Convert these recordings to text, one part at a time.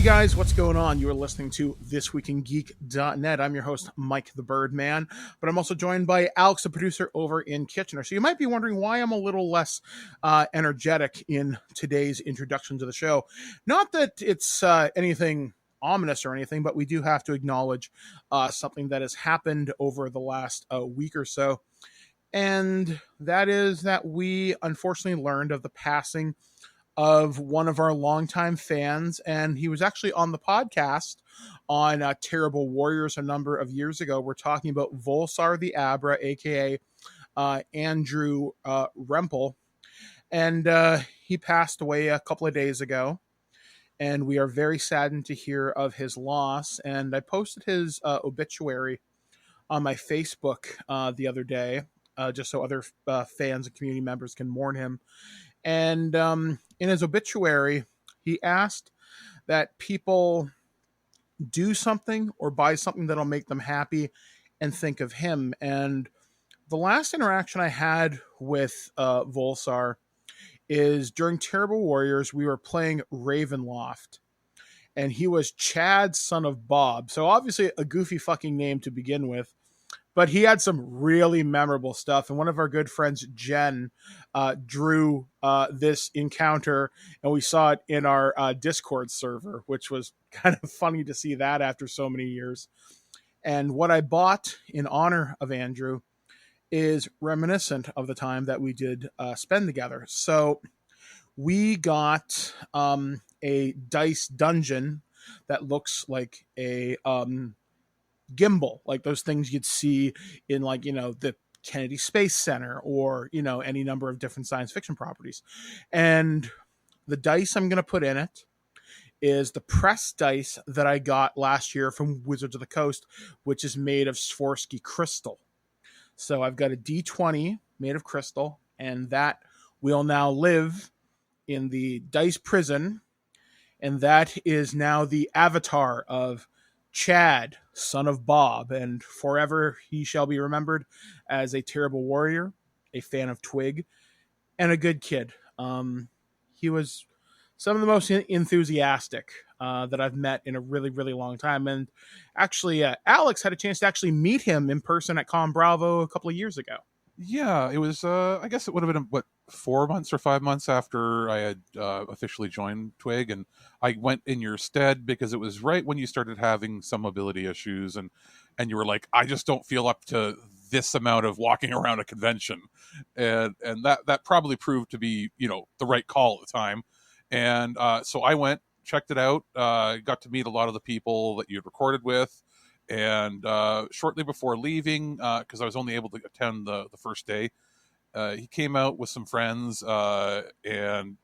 Guys, what's going on? You are listening to ThisWeekInGeek.net. I'm your host, Mike the Birdman, but I'm also joined by Alex, the producer over in Kitchener. So you might be wondering why I'm a little less energetic in today's introduction to the show. Not that it's anything ominous or anything, but we do have to acknowledge something that has happened over the last week or so. And that is that we unfortunately learned of the passing of one of our longtime fans, and he was actually on the podcast on Terrible Warriors a number of years ago. We're talking about Volsar the Abra, aka Andrew Rempel, and he passed away a couple of days ago, and we are very saddened to hear of his loss. And I posted his obituary on my Facebook the other day, just so other fans and community members can mourn him. And in his obituary, he asked that people do something or buy something that'll make them happy and think of him. And the last interaction I had with Volsar is during Terrible Warriors. We were playing Ravenloft, and he was Chad, son of Bob. So obviously a goofy fucking name to begin with. But he had some really memorable stuff. And one of our good friends, Jen, drew this encounter, and we saw it in our Discord server, which was kind of funny to see that after so many years. And what I bought in honor of Andrew is reminiscent of the time that we did spend together. So we got a dice dungeon that looks like a gimbal, like those things you'd see in, like, you know, the Kennedy Space Center or, you know, any number of different science fiction properties. And the dice I'm going to put in it is the press dice that I got last year from Wizards of the Coast, which is made of Swarovski crystal. So I've got a D20 made of crystal, and that will now live in the dice prison. And that is now the avatar of Chad, son of Bob, and forever he shall be remembered as a terrible warrior, a fan of TWIG, and a good kid. He was some of the most enthusiastic that I've met in a really, really long time. And actually, Alex had a chance to actually meet him in person at Con Bravo a couple of years ago. Yeah, it was, I guess it would have been, 4 months or 5 months after I had officially joined TWIG, and I went in your stead because it was right when you started having some mobility issues, and you were like, I just don't feel up to this amount of walking around a convention, and that probably proved to be, you know, the right call at the time. And so I went, checked it out, got to meet a lot of the people that you'd recorded with. And shortly before leaving, because I was only able to attend the first day, he came out with some friends, and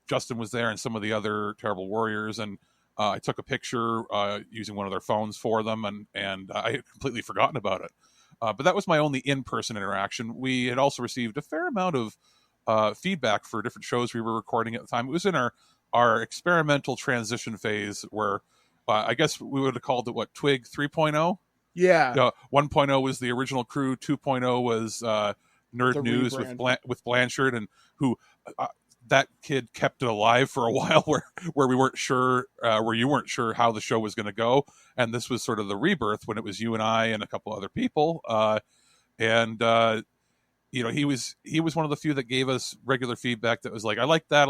Justin was there and some of the other Terrible Warriors. And I took a picture using one of their phones for them, and I had completely forgotten about it. But that was my only in-person interaction. We had also received a fair amount of feedback for different shows we were recording at the time. It was in our experimental transition phase where I guess we would have called it, TWIG 3.0? Yeah. 1.0 was the original crew. 2.0 was Nerd The News rebrand. with Blanchard, and who that kid kept it alive for a while where we weren't sure, where you weren't sure how the show was going to go. And this was sort of the rebirth when it was you and I and a couple other people. You know, he was one of the few that gave us regular feedback that was like, I like that,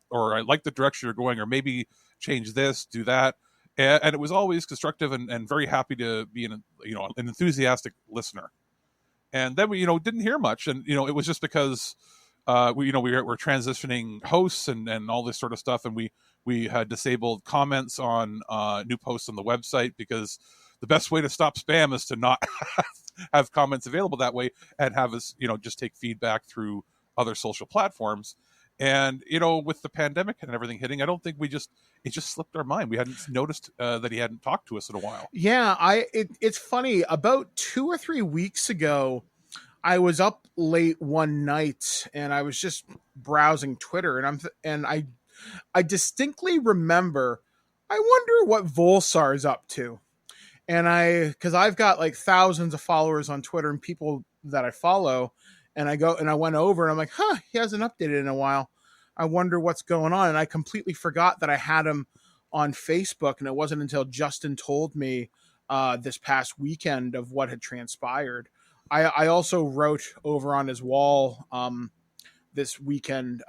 or I like the direction you're going, or maybe change this, do that. And it was always constructive and very happy to be an enthusiastic listener. And then we, didn't hear much. And, it was just because we were transitioning hosts and all this sort of stuff. And we had disabled comments on new posts on the website, because the best way to stop spam is to not have comments available that way, and have us, just take feedback through other social platforms. And, with the pandemic and everything hitting, I don't think it just slipped our mind. We hadn't noticed that he hadn't talked to us in a while. Yeah, it's funny. About 2 or 3 weeks ago, I was up late one night and I was just browsing Twitter, and I distinctly remember, I wonder what Volsar is up to. And because I've got like thousands of followers on Twitter and people that I follow, and I went over and I'm like, he hasn't updated in a while. I wonder what's going on. And I completely forgot that I had him on Facebook, and it wasn't until Justin told me this past weekend of what had transpired. I also wrote over on his wall this weekend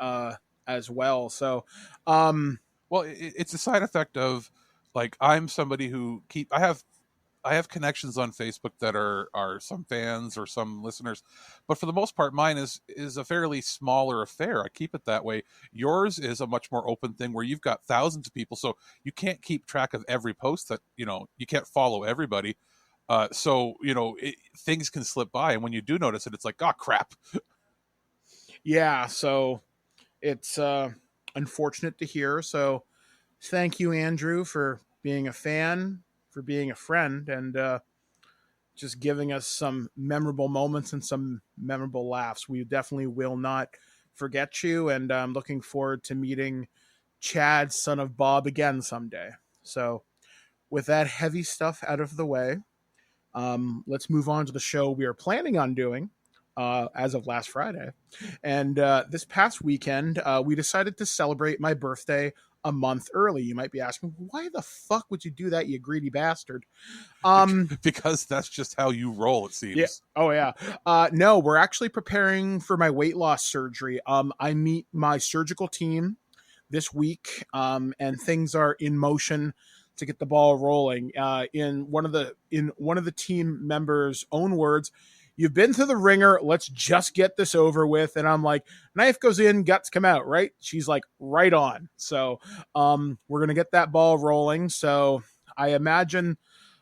as well. So, Well, it's a side effect of, like, I'm somebody who I have connections on Facebook that are some fans or some listeners, but for the most part, mine is a fairly smaller affair. I keep it that way. Yours is a much more open thing where you've got thousands of people, so you can't keep track of every post that, you can't follow everybody. So things can slip by, and when you do notice it, it's like, oh crap. yeah, so it's unfortunate to hear. So thank you, Andrew, for being a fan, for being a friend, and just giving us some memorable moments and some memorable laughs. We definitely will not forget you, and I'm looking forward to meeting Chad, son of Bob, again someday. So, with that heavy stuff out of the way, let's move on to the show we are planning on doing as of last Friday. And this past weekend, we decided to celebrate my birthday a month early. You might be asking, why the fuck would you do that, you greedy bastard? Because that's just how you roll, it seems. Yeah. Oh yeah. No, we're actually preparing for my weight loss surgery. I meet my surgical team this week, and things are in motion to get the ball rolling. In one of the team members' own words, "You've been through the ringer. Let's just get this over with." And I'm like, "Knife goes in, guts come out, right?" She's like, "Right on." So, we're gonna get that ball rolling. So I imagine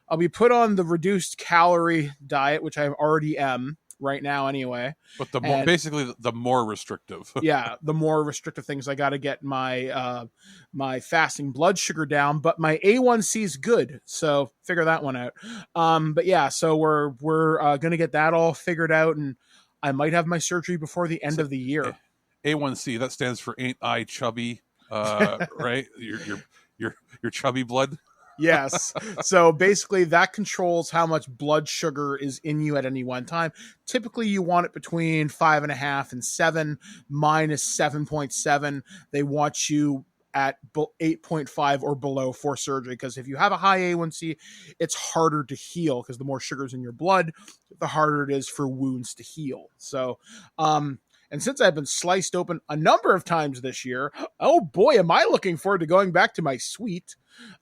I'll be put on the reduced calorie diet, which I already am right now anyway. But basically the more restrictive. Yeah, the more restrictive things. I got to get my my fasting blood sugar down, but my A1C is good, so figure that one out. But yeah, so we're gonna get that all figured out, and I might have my surgery before the end of the year. A1C, that stands for ain't I chubby, right? Your chubby blood. Yes. So basically that controls how much blood sugar is in you at any one time. Typically you want it between 5.5 and 7. Mine is 7.7. They want you at 8.5 or below for surgery, because if you have a high A1C, it's harder to heal, because the more sugar's in your blood, the harder it is for wounds to heal. So, and since I've been sliced open a number of times this year, oh boy, am I looking forward to going back to my suite.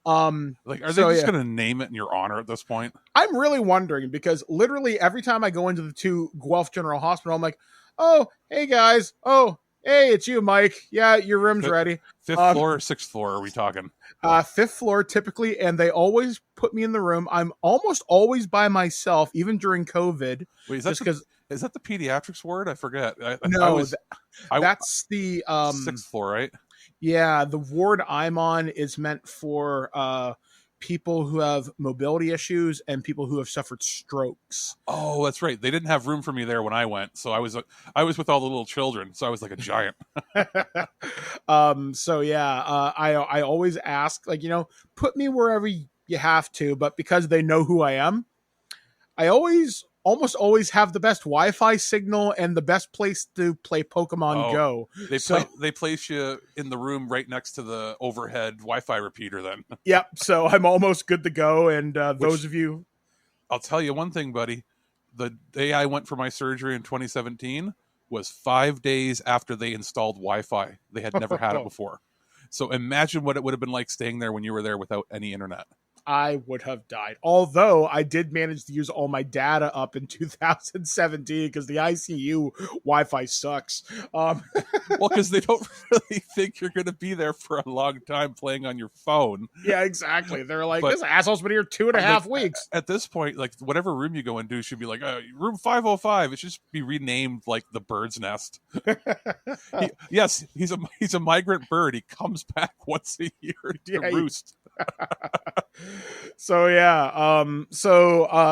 Are they just going to name it in your honor at this point? I'm really wondering, because literally every time I go into the 2 Guelph General Hospital, I'm like, "Oh, hey guys. Oh, hey, it's you, Mike. Yeah, your room's ready." 5th floor or 6th floor are we talking? 5th floor typically, and they always put me in the room. I'm almost always by myself, even during COVID. Wait, is that the pediatrics ward? I forget. That's the 6th floor, right? Yeah, the ward I'm on is meant for people who have mobility issues and people who have suffered strokes. Oh, that's right. They didn't have room for me there when I went, so I was with all the little children, so I was like a giant. So yeah, I always ask, like, put me wherever you have to, but because they know who I am, I almost always have the best Wi-Fi signal and the best place to play Pokemon Go. They place you in the room right next to the overhead Wi-Fi repeater then. Yep, so I'm almost good to go, and those of you... I'll tell you one thing, buddy. The day I went for my surgery in 2017 was 5 days after they installed Wi-Fi. They had never had it before. So imagine what it would have been like staying there when you were there without any internet. I would have died. Although I did manage to use all my data up in 2017, because the ICU Wi-Fi sucks. Well, because they don't really think you're going to be there for a long time playing on your phone. Yeah, exactly. They're like, this asshole's been here 2.5 weeks. At this point, like, whatever room you go into should be like, room 505. It should just be renamed like the bird's nest. Yes, he's a migrant bird. He comes back once a year to roost. So yeah,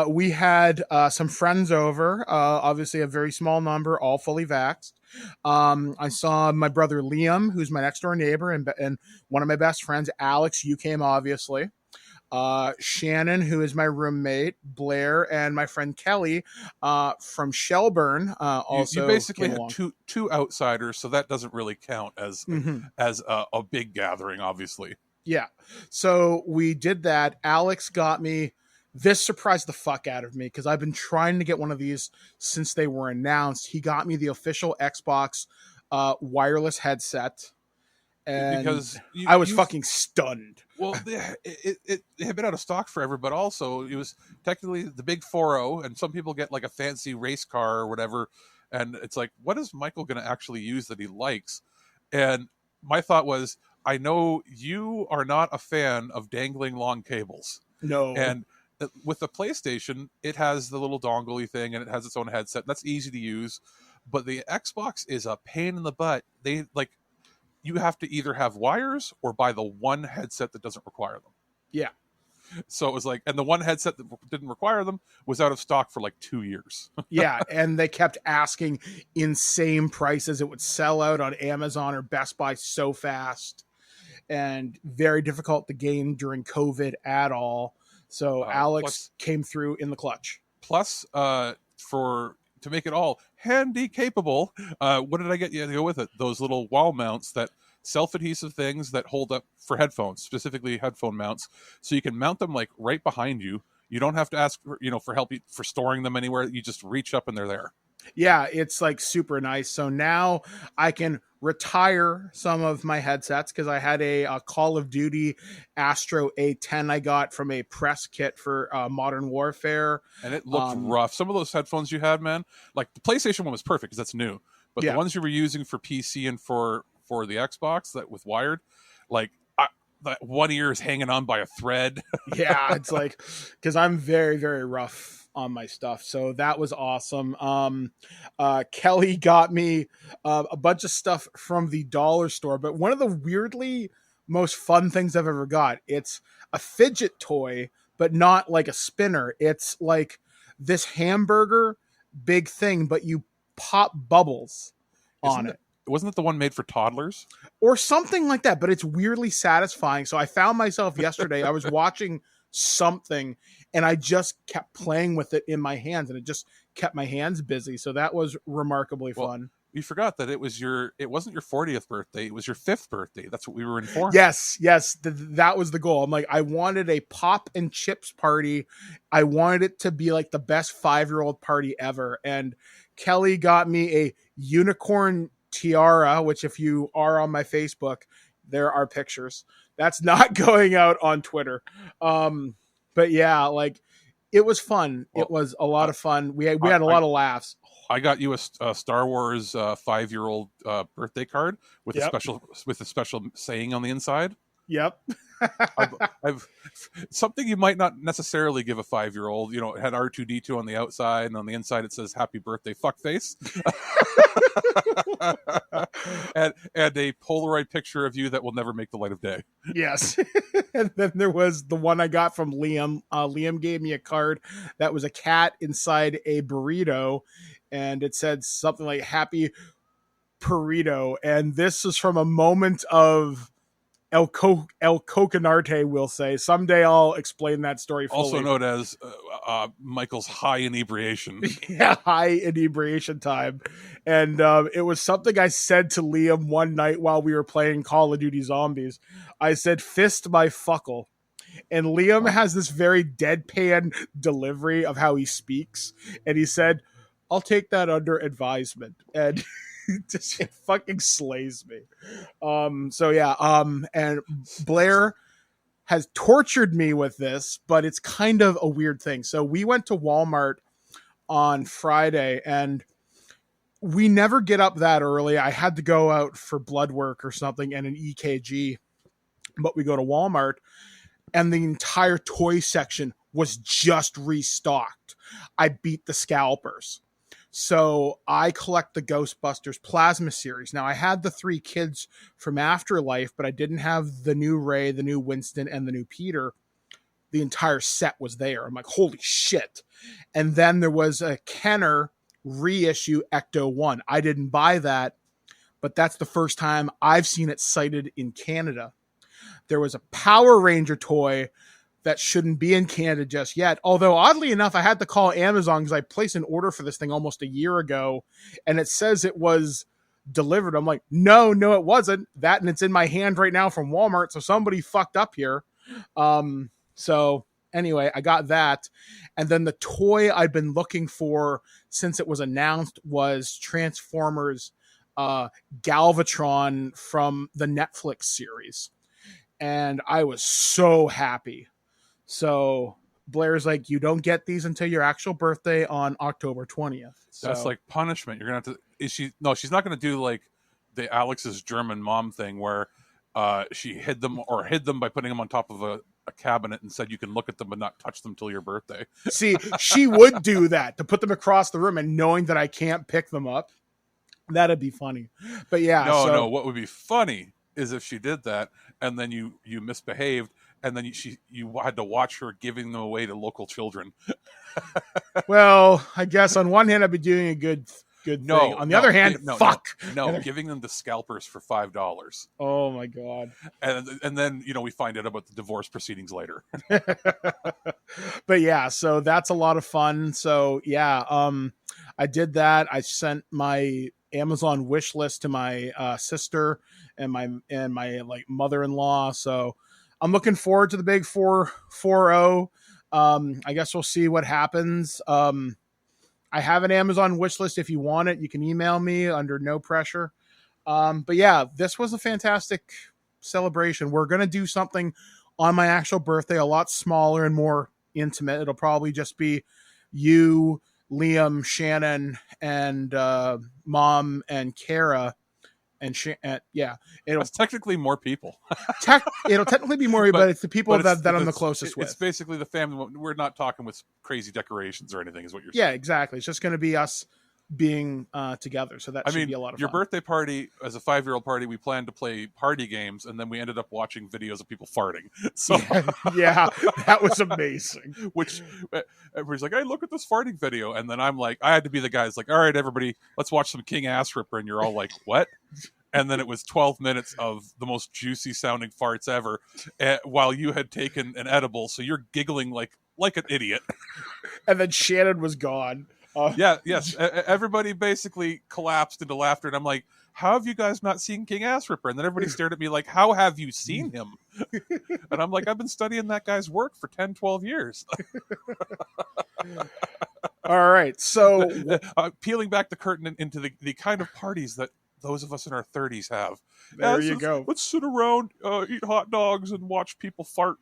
we had some friends over, obviously a very small number, all fully vaxxed. I saw my brother Liam, who's my next door neighbor, and one of my best friends, Alex. You came, obviously. Shannon, who is my roommate, Blair, and my friend Kelly from Shelburne. Also, you basically had two outsiders, so that doesn't really count as a big gathering, obviously. Yeah. So we did that. Alex got me. This surprised the fuck out of me because I've been trying to get one of these since they were announced. He got me the official Xbox wireless headset, and Because I was you fucking stunned. well, it had been out of stock forever, but also it was technically the big 4.0, and some people get like a fancy race car or whatever, and it's like, what is Michael going to actually use that he likes? And my thought was, I know you are not a fan of dangling long cables, No. and with the PlayStation, it has the little dongle thing, and it has its own headset. That's easy to use, but the Xbox is a pain in the butt. They like you have to either have wires or buy the one headset that doesn't require them. Yeah. So it was like, and the one headset that didn't require them was out of stock for like 2 years. Yeah, and they kept asking insane prices. It would sell out on Amazon or Best Buy so fast, and very difficult to gain during COVID at all. So Alex came through in the clutch. Plus, for to make it all handy capable, what did I get you to go with it? Those little wall mounts, that self-adhesive things that hold up for headphones, specifically headphone mounts, so you can mount them like right behind you. You don't have to ask for help for storing them anywhere. You just reach up and they're there. Yeah, it's like super nice. So now I can retire some of my headsets because I had a Call of Duty Astro A10 I got from a press kit for Modern Warfare. And it looked rough. Some of those headphones you had, man, like the PlayStation one was perfect because that's new. But the ones you were using for PC and for the Xbox that with wired, like that one ear is hanging on by a thread. Yeah, it's like, because I'm very, very rough on my stuff. So that was awesome. Kelly got me a bunch of stuff from the dollar store, but one of the weirdly most fun things I've ever got, it's a fidget toy, but not like a spinner. It's like this hamburger big thing, but you pop bubbles on it. Wasn't it the one made for toddlers? Or something like that, but it's weirdly satisfying. So I found myself yesterday, I was watching something and I just kept playing with it in my hands and it just kept my hands busy. So that was remarkably fun. You forgot that it wasn't your 40th birthday, it was your 5th birthday. That's what we were informed. Yes, that was the goal. I'm like, I wanted a pop and chips party. I wanted it to be like the best 5-year-old party ever. And Kelly got me a unicorn tiara, which if you are on my Facebook, there are pictures. That's not going out on Twitter. But yeah, like it was fun. It was a lot of fun. We had a lot of laughs. I got you a Star Wars 5-year-old birthday card with a special saying on the inside. Yep. I've something you might not necessarily give a 5-year-old. It had R2-D2 on the outside, and on the inside it says "Happy Birthday, fuckface," and a Polaroid picture of you that will never make the light of day. Yes. And then there was the one I got from Liam. Liam gave me a card that was a cat inside a burrito, and it said something like "Happy Burrito," and this is from a moment of El Coconarte, will say. Someday I'll explain that story fully. Also known as Michael's high inebriation. Yeah, high inebriation time. And it was something I said to Liam one night while we were playing Call of Duty Zombies. I said, "Fist my fuckle." And Liam has this very deadpan delivery of how he speaks. And he said, "I'll take that under advisement." And it fucking slays me. So yeah, and Blair has tortured me with this, but it's kind of a weird thing. So we went to Walmart on Friday and we never get up that early. I had to go out for blood work or something and an EKG, but we go to Walmart and the entire toy section was just restocked. I beat the scalpers. So I collect the Ghostbusters Plasma series. Now I had the 3 kids from Afterlife, but I didn't have the new Ray, the new Winston, and the new Peter. The entire set was there. I'm like, holy shit. And then there was a Kenner reissue Ecto 1. I didn't buy that, but that's the first time I've seen it cited in Canada. There was a Power Ranger toy that shouldn't be in Canada just yet. Although, oddly enough, I had to call Amazon because I placed an order for this thing almost a year ago, and it says it was delivered. I'm like, no, it wasn't that. And it's in my hand right now from Walmart. So somebody fucked up here. So anyway, I got that. And then the toy I'd been looking for since it was announced was Transformers Galvatron from the Netflix series. And I was so happy. So Blair's like, you don't get these until your actual birthday on October 20th. So that's like punishment. You're going to have to, she's not going to do like the Alex's German mom thing where she hid them by putting them on top of a cabinet and said you can look at them but not touch them till your birthday. See, she would do that to put them across the room, and knowing that I can't pick them up, that'd be funny. But yeah, no, what would be funny is if she did that and then you misbehaved and then you had to watch her giving them away to local children. Well, I guess on one hand I'd be doing a good thing. On the other hand, fuck. No, giving them to scalpers for $5. Oh my god. And then we find out about the divorce proceedings later. But yeah, so that's a lot of fun. So yeah, I did that. I sent my Amazon wish list to my sister and my like mother-in-law. So I'm looking forward to the big 440. I guess we'll see what happens. I have an Amazon wish list. If you want it, you can email me under no pressure. But yeah, this was a fantastic celebration. We're going to do something on my actual birthday, a lot smaller and more intimate. It'll probably just be you, Liam, Shannon, and Mom and Kara. And it's technically more people. It'll technically be more, but it's the people that I'm the closest with. It's basically the family. We're not talking with crazy decorations or anything, is what you're saying. Yeah, exactly. It's just going to be us being together. So that should be a lot of fun. Your birthday party, as a 5-year-old party, we planned to play party games, and then we ended up watching videos of people farting. So yeah, that was amazing. Which everybody's like, hey, look at this farting video. And then I'm like, I had to be the guy who's like, all right, everybody, let's watch some King Ass Ripper. And you're all like, what? And then it was 12 minutes of the most juicy sounding farts ever while you had taken an edible. So you're giggling like an idiot. And then Shannon was gone. Yes. Everybody basically collapsed into laughter. And I'm like, how have you guys not seen King Ass Ripper? And then everybody stared at me like, how have you seen him? And I'm like, I've been studying that guy's work for 10, 12 years. All right. So peeling back the curtain into the kind of parties that those of us in our 30s have. There you go. Let's sit around, eat hot dogs, and watch people fart.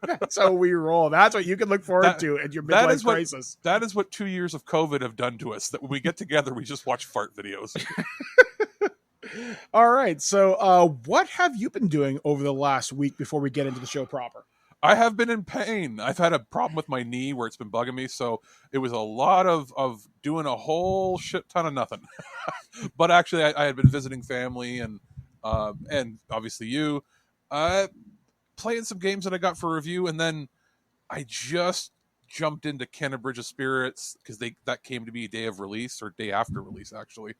That's how we roll. That's what you can look forward to in your midlife crisis. That is what 2 years of COVID have done to us. That when we get together, we just watch fart videos. All right. So what have you been doing over the last week before we get into the show proper? I have been in pain. I've had a problem with my knee where it's been bugging me. So it was a lot of doing a whole shit ton of nothing. But actually, I had been visiting family and obviously you, playing some games that I got for review. And then I just jumped into Kenna Bridge of Spirits because that came to be day of release or day after release, actually.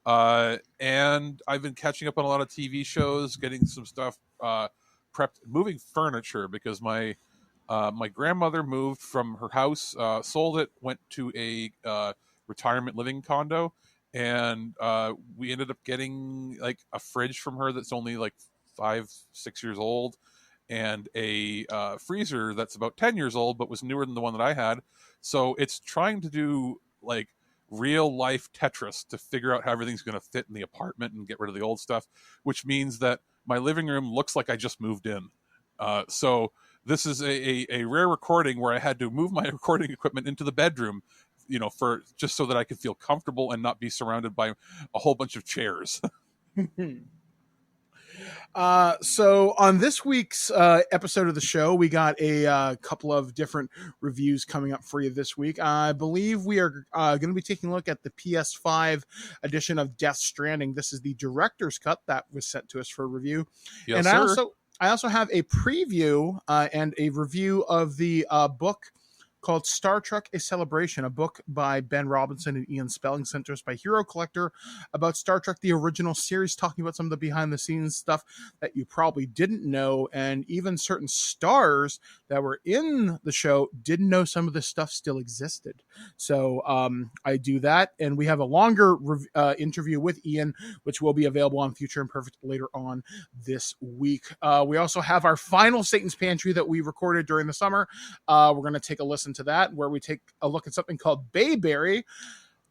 And I've been catching up on a lot of TV shows, getting some stuff prepped, moving furniture because my grandmother moved from her house, sold it, went to a retirement living condo, and we ended up getting like a fridge from her that's only like 5-6 years old, and a freezer that's about 10 years old but was newer than the one that I had. So it's trying to do like real life Tetris to figure out how everything's going to fit in the apartment and get rid of the old stuff, which means that my living room looks like I just moved in. So this is a rare recording where I had to move my recording equipment into the bedroom, for just so that I could feel comfortable and not be surrounded by a whole bunch of chairs. So on this week's episode of the show, we got a couple of different reviews coming up for you this week. I believe we are going to be taking a look at the PS5 edition of Death Stranding. This is the director's cut that was sent to us for review. Yes, and sir. I also have a preview and a review of the book called Star Trek: A Celebration, a book by Ben Robinson and Ian Spelling, sent to us by Hero Collector about Star Trek, the original series, talking about some of the behind-the-scenes stuff that you probably didn't know, and even certain stars that were in the show didn't know some of this stuff still existed. So I do that, and we have a longer interview with Ian, which will be available on Future Imperfect later on this week. We also have our final Satan's Pantry that we recorded during the summer. We're going to take a listen to that, where we take a look at something called Bayberry.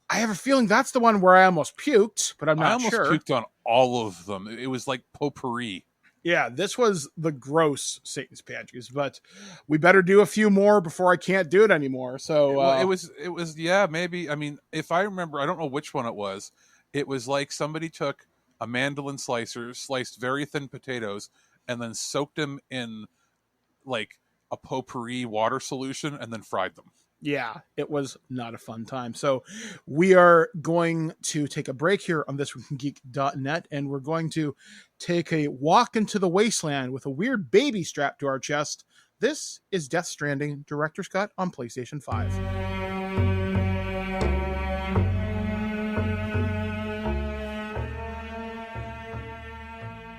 I have a feeling that's the one where I almost puked, but I'm not sure. I almost puked on all of them. It was like potpourri. Yeah, this was the gross Satan's Pantries, but we better do a few more before I can't do it anymore. So well, it was yeah, maybe. I mean, if I remember, I don't know which one it was. It was like somebody took a mandolin slicer, sliced very thin potatoes, and then soaked them in like a potpourri water solution and then fried them. Yeah, it was not a fun time. So we are going to take a break here on ThisWeekInGeek.net, and we're going to take a walk into the wasteland with a weird baby strapped to our chest. This is Death Stranding Director's Cut on PlayStation 5.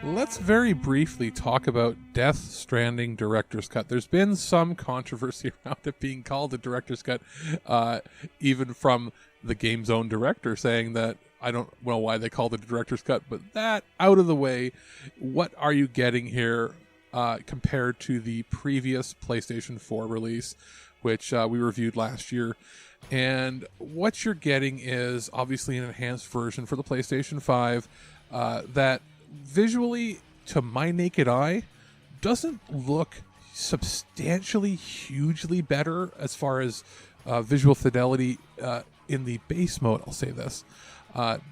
Let's very briefly talk about Death Stranding Director's Cut. There's been some controversy around it being called a Director's Cut, even from the game's own director, saying that I don't know why they called it a Director's Cut, but that out of the way, what are you getting here compared to the previous PlayStation 4 release, which we reviewed last year? And what you're getting is obviously an enhanced version for the PlayStation 5 that visually, to my naked eye, doesn't look substantially hugely better as far as visual fidelity in the base mode. I'll say this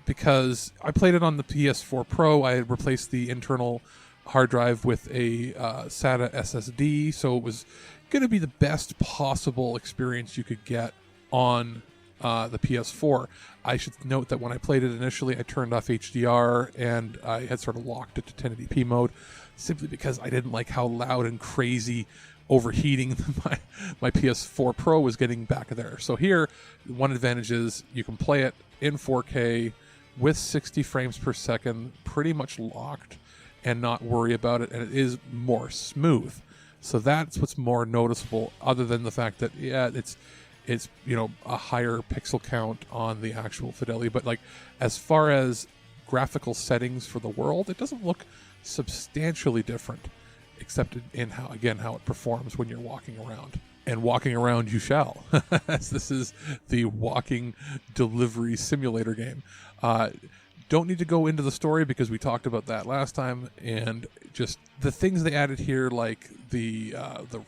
because I played it on the PS4 Pro. I had replaced the internal hard drive with a SATA SSD, so it was going to be the best possible experience you could get on the PS4. I should note that when I played it initially, I turned off HDR and I had sort of locked it to 1080p mode, simply because I didn't like how loud and crazy overheating my PS4 Pro was getting back there. So here, one advantage is you can play it in 4K with 60 frames per second, pretty much locked, and not worry about it, and it is more smooth. So that's what's more noticeable, other than the fact that, yeah, it's a higher pixel count on the actual fidelity, but like as far as graphical settings for the world, it doesn't look substantially different, except in how it performs when you're walking around. And walking around you shall, as this is the walking delivery simulator game. Don't need to go into the story because we talked about that last time, and just the things they added here, like the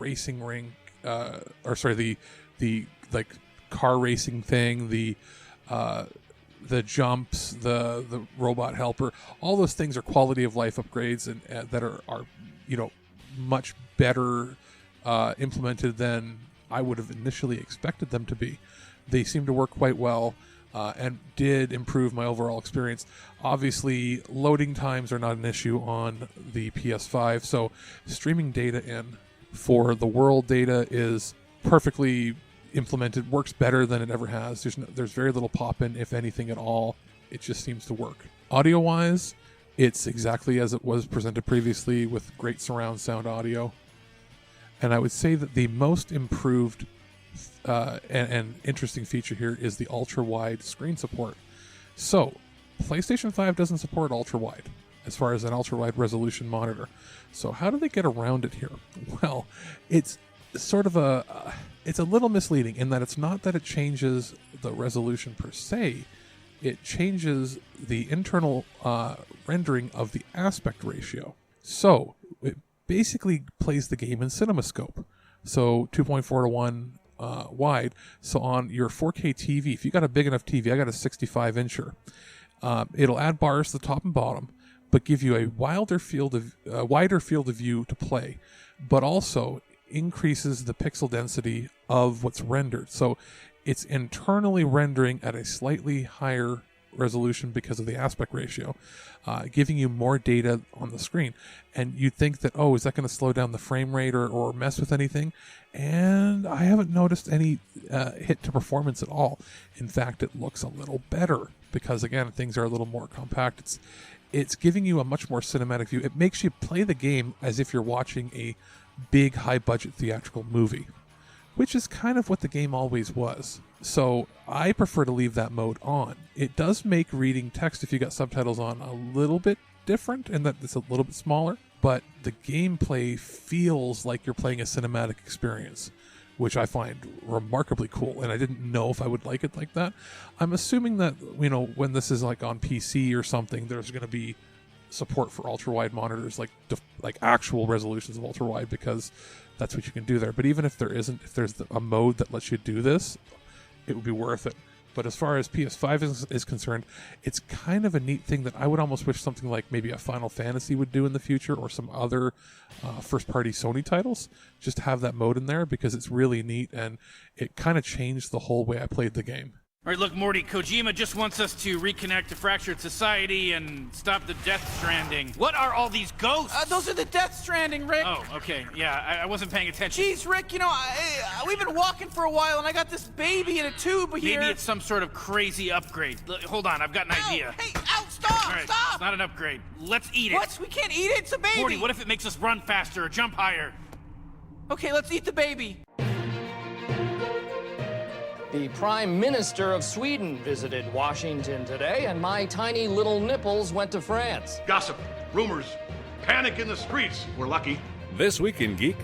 racing rink, the like car racing thing, the jumps, the robot helper, all those things are quality of life upgrades and that are much better implemented than I would have initially expected them to be. They seem to work quite well and did improve my overall experience. Obviously, loading times are not an issue on the PS5, so streaming data in for the world data is perfectly implemented, works better than it ever has. There's very little pop-in, if anything at all. It just seems to work. Audio-wise, it's exactly as it was presented previously, with great surround sound audio. And I would say that the most improved and interesting feature here is the ultra-wide screen support. So, PlayStation 5 doesn't support ultra-wide as far as an ultra-wide resolution monitor. So how do they get around it here? Well, it's sort of it's a little misleading in that it's not that it changes the resolution per se. It changes the internal rendering of the aspect ratio. So it basically plays the game in CinemaScope. So 2.4 to 1 wide. So on your 4K TV, if you got a big enough TV, I got a 65-incher, it'll add bars to the top and bottom, but give you a wider field of view to play, but also increases the pixel density of what's rendered. So it's internally rendering at a slightly higher resolution because of the aspect ratio, giving you more data on the screen. And you'd think that, oh, is that going to slow down the frame rate or mess with anything? And I haven't noticed any hit to performance at all. In fact, it looks a little better because, again, things are a little more compact. It's giving you a much more cinematic view. It makes you play the game as if you're watching a big, high-budget theatrical movie, which is kind of what the game always was. So I prefer to leave that mode on. It does make reading text, if you got subtitles on, a little bit different in that it's a little bit smaller, but the gameplay feels like you're playing a cinematic experience, which I find remarkably cool, and I didn't know if I would like it like that. I'm assuming that, when this is like on PC or something, there's going to be support for ultra-wide monitors, like actual resolutions of ultra-wide, because that's what you can do there. But even if there isn't, if there's a mode that lets you do this, it would be worth it. But as far as PS5 is concerned, it's kind of a neat thing that I would almost wish something like maybe a Final Fantasy would do in the future, or some other first-party Sony titles, just to have that mode in there, because it's really neat, and it kind of changed the whole way I played the game. All right, look, Morty, Kojima just wants us to reconnect to fractured society and stop the Death Stranding. What are all these ghosts? Those are the Death Stranding, Rick. Oh, okay. Yeah, I wasn't paying attention. Jeez, Rick, we've been walking for a while, and I got this baby in a tube here. Maybe it's some sort of crazy upgrade. Hold on, I've got an idea. Hey, stop, All right, stop! It's not an upgrade. Let's eat it. What? We can't eat it? It's a baby! Morty, what if it makes us run faster or jump higher? Okay, let's eat the baby. The Prime Minister of Sweden visited Washington today, and my tiny little nipples went to France. Gossip, rumors, panic in the streets. We're lucky. This Week in Geek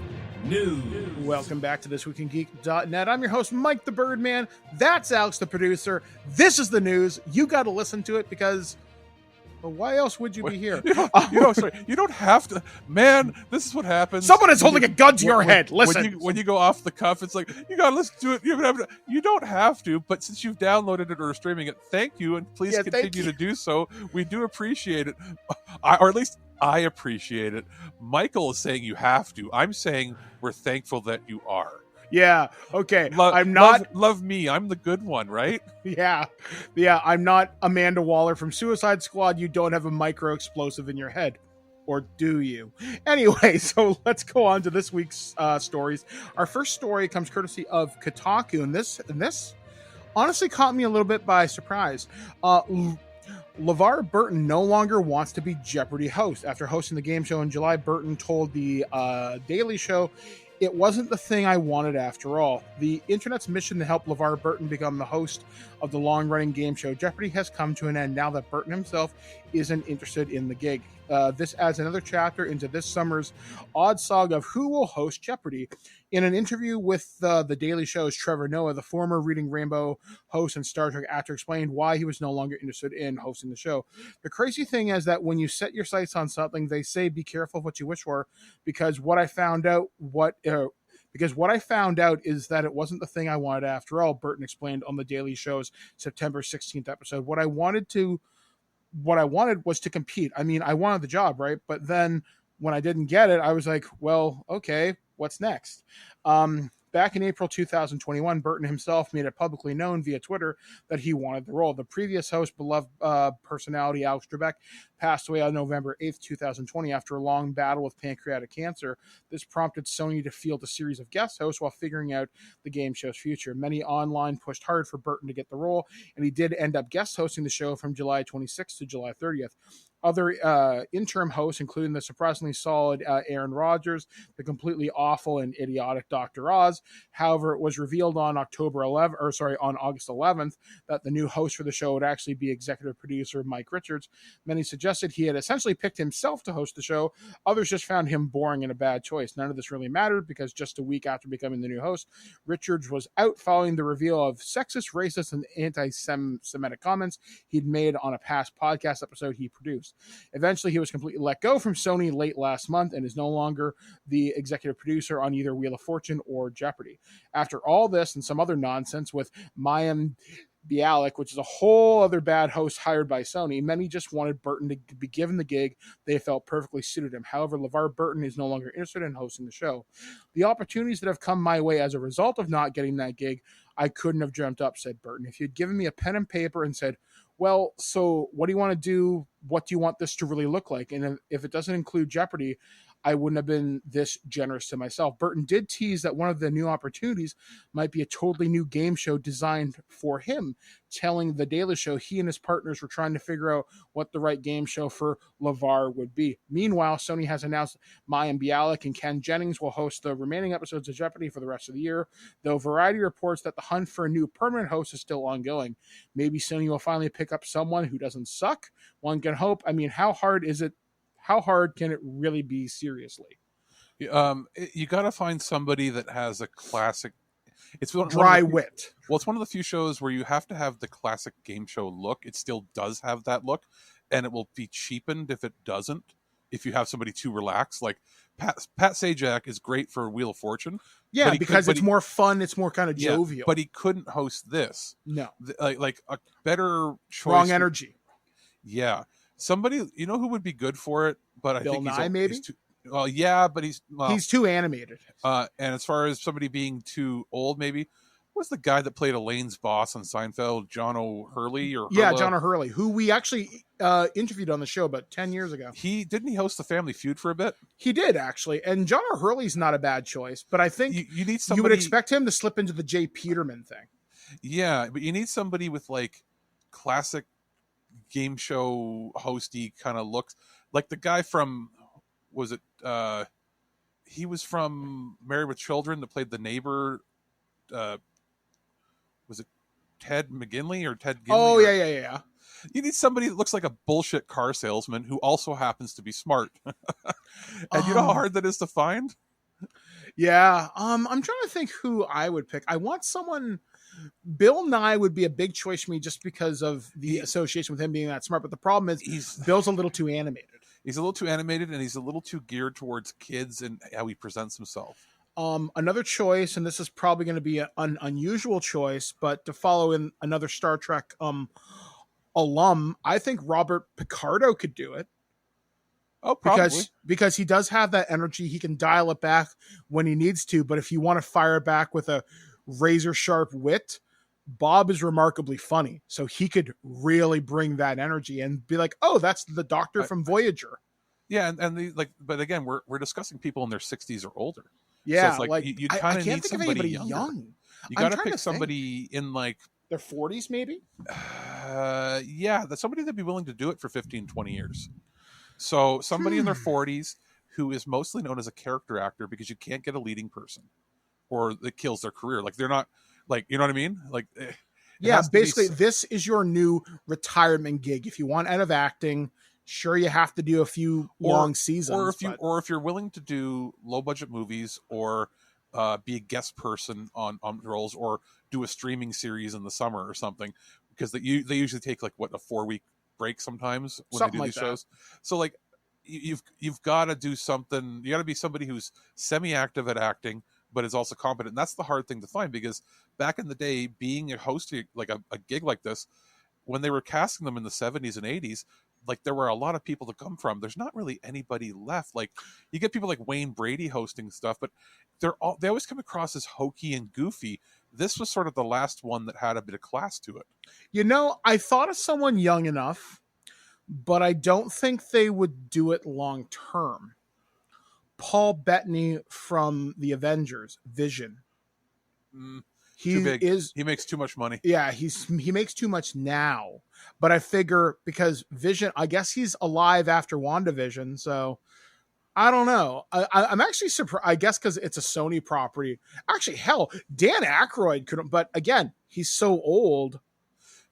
News. Welcome back to ThisWeekInGeek.net. I'm your host, Mike the Birdman. That's Alex, the producer. This is the news. You got to listen to it because... Well, why else would you be here? Sorry, you don't have to. Man, this is what happens. Someone is holding a gun to your head. Listen. When you go off the cuff, it's like, you got to listen to it. You don't have to, but since you've downloaded it or are streaming it, thank you, and please continue to do so. We do appreciate it. Or at least I appreciate it. Michael is saying you have to. I'm saying we're thankful that you are. Yeah, okay. Love me. I'm the good one, right? Yeah, I'm not Amanda Waller from Suicide Squad. You don't have a micro explosive in your head. Or do you? Anyway, so let's go on to this week's stories. Our first story comes courtesy of Kotaku, and this honestly caught me a little bit by surprise. LeVar Burton no longer wants to be Jeopardy host. After hosting the game show in July, Burton told the Daily Show, "It wasn't the thing I wanted after all. The internet's mission to help LeVar Burton become the host of the long-running game show Jeopardy has come to an end now that Burton himself isn't interested in the gig. This adds another chapter into this summer's odd saga of who will host Jeopardy." In an interview with the Daily Show's Trevor Noah, the former Reading Rainbow host and Star Trek actor explained why he was no longer interested in hosting the show. "The crazy thing is that when you set your sights on something, they say be careful of what you wish for, because what I found out is that it wasn't the thing I wanted after all," Burton explained on the Daily Show's September 16th episode. What I wanted was to compete. I mean, I wanted the job, right? But then when I didn't get it, I was like, well, okay, what's next? Back in April 2021, Burton himself made it publicly known via Twitter that he wanted the role. The previous host, beloved personality Alex Trebek, passed away on November 8th, 2020 after a long battle with pancreatic cancer. This prompted Sony to field a series of guest hosts while figuring out the game show's future. Many online pushed hard for Burton to get the role, and he did end up guest hosting the show from July 26th to July 30th. Other interim hosts, including the surprisingly solid Aaron Rodgers, the completely awful and idiotic Dr. Oz. However, it was revealed on August 11th that the new host for the show would actually be executive producer Mike Richards. Many suggested he had essentially picked himself to host the show. Others just found him boring and a bad choice. None of this really mattered because just a week after becoming the new host, Richards was out following the reveal of sexist, racist, and anti-Semitic comments he'd made on a past podcast episode he produced. Eventually, he was completely let go from Sony late last month and is no longer the executive producer on either Wheel of Fortune or Jeopardy. After all this and some other nonsense with Mayim Bialik, which is a whole other bad host hired by Sony, many just wanted Burton to be given the gig they felt perfectly suited him. However, LeVar Burton is no longer interested in hosting the show. "The opportunities that have come my way as a result of not getting that gig, I couldn't have dreamt up," said Burton. "If you'd given me a pen and paper and said, well, so what do you want to do? What do you want this to really look like? And if it doesn't include Jeopardy, I wouldn't have been this generous to myself. Burton did tease that one of the new opportunities might be a totally new game show designed for him, telling The Daily Show he and his partners were trying to figure out what the right game show for LeVar would be. Meanwhile, Sony has announced Mayim Bialik and Ken Jennings will host the remaining episodes of Jeopardy for the rest of the year, though Variety reports that the hunt for a new permanent host is still ongoing. Maybe Sony will finally pick up someone who doesn't suck. One can hope. I mean, how hard is it? How hard can it really be, seriously? You got to find somebody that has a classic. It's dry wit. Well, it's one of the few shows where you have to have the classic game show look. It still does have that look, and it will be cheapened if it doesn't. If you have somebody too relaxed, like Pat Sajak is great for Wheel of Fortune. Yeah, because it's more fun. It's more kind of jovial. Yeah, but he couldn't host this. No, like a better choice. Wrong energy. Yeah. Somebody, you know who would be good for it, but I Bill think Nye, maybe? he's too, well, yeah, but he's too animated. And as far as somebody being too old, maybe what's the guy that played Elaine's boss on Seinfeld, John O'Hurley or yeah, John O'Hurley, who we actually interviewed on the show about 10 years ago. Didn't he host the Family Feud for a bit? He did, actually, and John O'Hurley's not a bad choice, but I think you need somebody. You would expect him to slip into the Jay Peterman thing. Yeah, but you need somebody with like classic game show hosty kind of looks, like the guy from he was from Married with Children that played the neighbor. Was it Ted McGinley or Ted Gimley? Oh, yeah. You need somebody that looks like a bullshit car salesman who also happens to be smart. And you know how hard that is to find? Yeah. I'm trying to think who I would pick. I want someone. Bill Nye would be a big choice for me just because of the association with him being that smart. But the problem is Bill's a little too animated. He's a little too animated, and he's a little too geared towards kids and how he presents himself. Another choice, and this is probably going to be an unusual choice, but to follow in another Star Trek alum, I think Robert Picardo could do it. Oh, probably. Because he does have that energy. He can dial it back when he needs to, but if you want to fire back with a razor sharp wit, Bob is remarkably funny, so he could really bring that energy and be like, oh, that's the doctor from Voyager. Yeah, and but again, we're discussing people in their 60s or older. Yeah, so it's like you kind of need somebody young. You got to pick somebody in like their 40s, maybe. Yeah, that's somebody that'd be willing to do it for 15, 20 years. So somebody in their 40s who is mostly known as a character actor, because you can't get a leading person, or it kills their career. Like they're not, like, you know what I mean? Like, yeah, basically this is your new retirement gig. If you want out of acting, sure, you have to do a few long seasons. Or if you're willing to do low budget movies, or be a guest person on roles, or do a streaming series in the summer or something, because they usually take like a 4-week break sometimes when something they do these shows. So like you've got to do something. You got to be somebody who's semi-active at acting, but is also competent. And that's the hard thing to find, because back in the day, being a host, like a gig like this, when they were casting them in the 70s and 80s, like there were a lot of people to come from. There's not really anybody left. Like you get people like Wayne Brady hosting stuff, but they always come across as hokey and goofy. This was sort of the last one that had a bit of class to it. You know, I thought of someone young enough, but I don't think they would do it long term. Paul Bettany from the Avengers, Vision. Too big. He makes too much money. Yeah, he makes too much now. But I figure because Vision, I guess he's alive after WandaVision, so I don't know. I'm actually surprised. I guess because it's a Sony property. Actually, hell, Dan Aykroyd couldn't. But again, he's so old.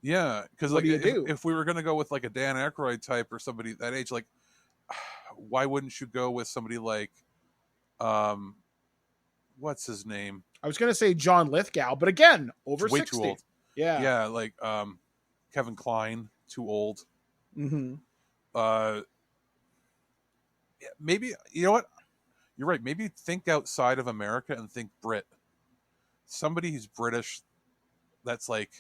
Yeah, because like if we were going to go with like a Dan Aykroyd type or somebody that age, like why wouldn't you go with somebody like what's his name? I was going to say John Lithgow, but again, over 60. Too old. Yeah, like Kevin Kline, too old. Mm-hmm. Yeah, maybe, you know what? You're right. Maybe think outside of America and think Brit. Somebody who's British. That's like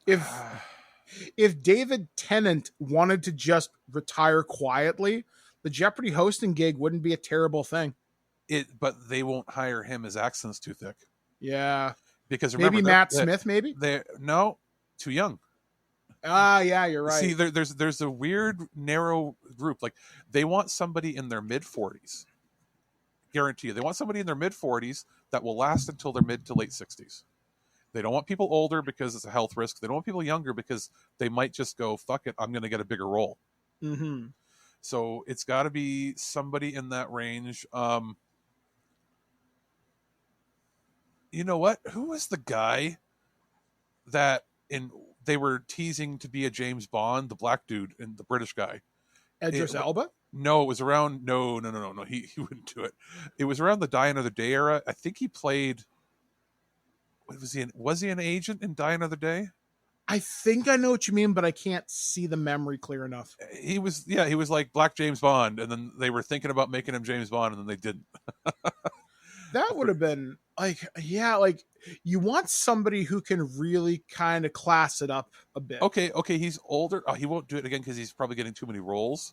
if David Tennant wanted to just retire quietly, the Jeopardy hosting gig wouldn't be a terrible thing. But they won't hire him. His accent's too thick. Yeah, because remember, maybe Matt Smith. Maybe no, too young. Yeah, you're right. See, there's a weird narrow group. Like they want somebody in their mid 40s. Guarantee you, they want somebody in their mid 40s that will last until their mid to late 60s. They don't want people older because it's a health risk. They don't want people younger because they might just go, fuck it, I'm going to get a bigger role. Mm-hmm. So it's got to be somebody in that range. You know what? Who was the guy that they were teasing to be a James Bond, the black dude and the British guy? Idris Elba? No, it was around. No. He wouldn't do it. It was around the Die Another Day era. I think he played. Was he an agent in Die Another Day? I think I know what you mean, but I can't see the memory clear enough. He was like Black James Bond, and then they were thinking about making him James Bond, and then they didn't. That would have been like you want somebody who can really kind of class it up a bit. Okay, he's older. He won't do it again because he's probably getting too many roles.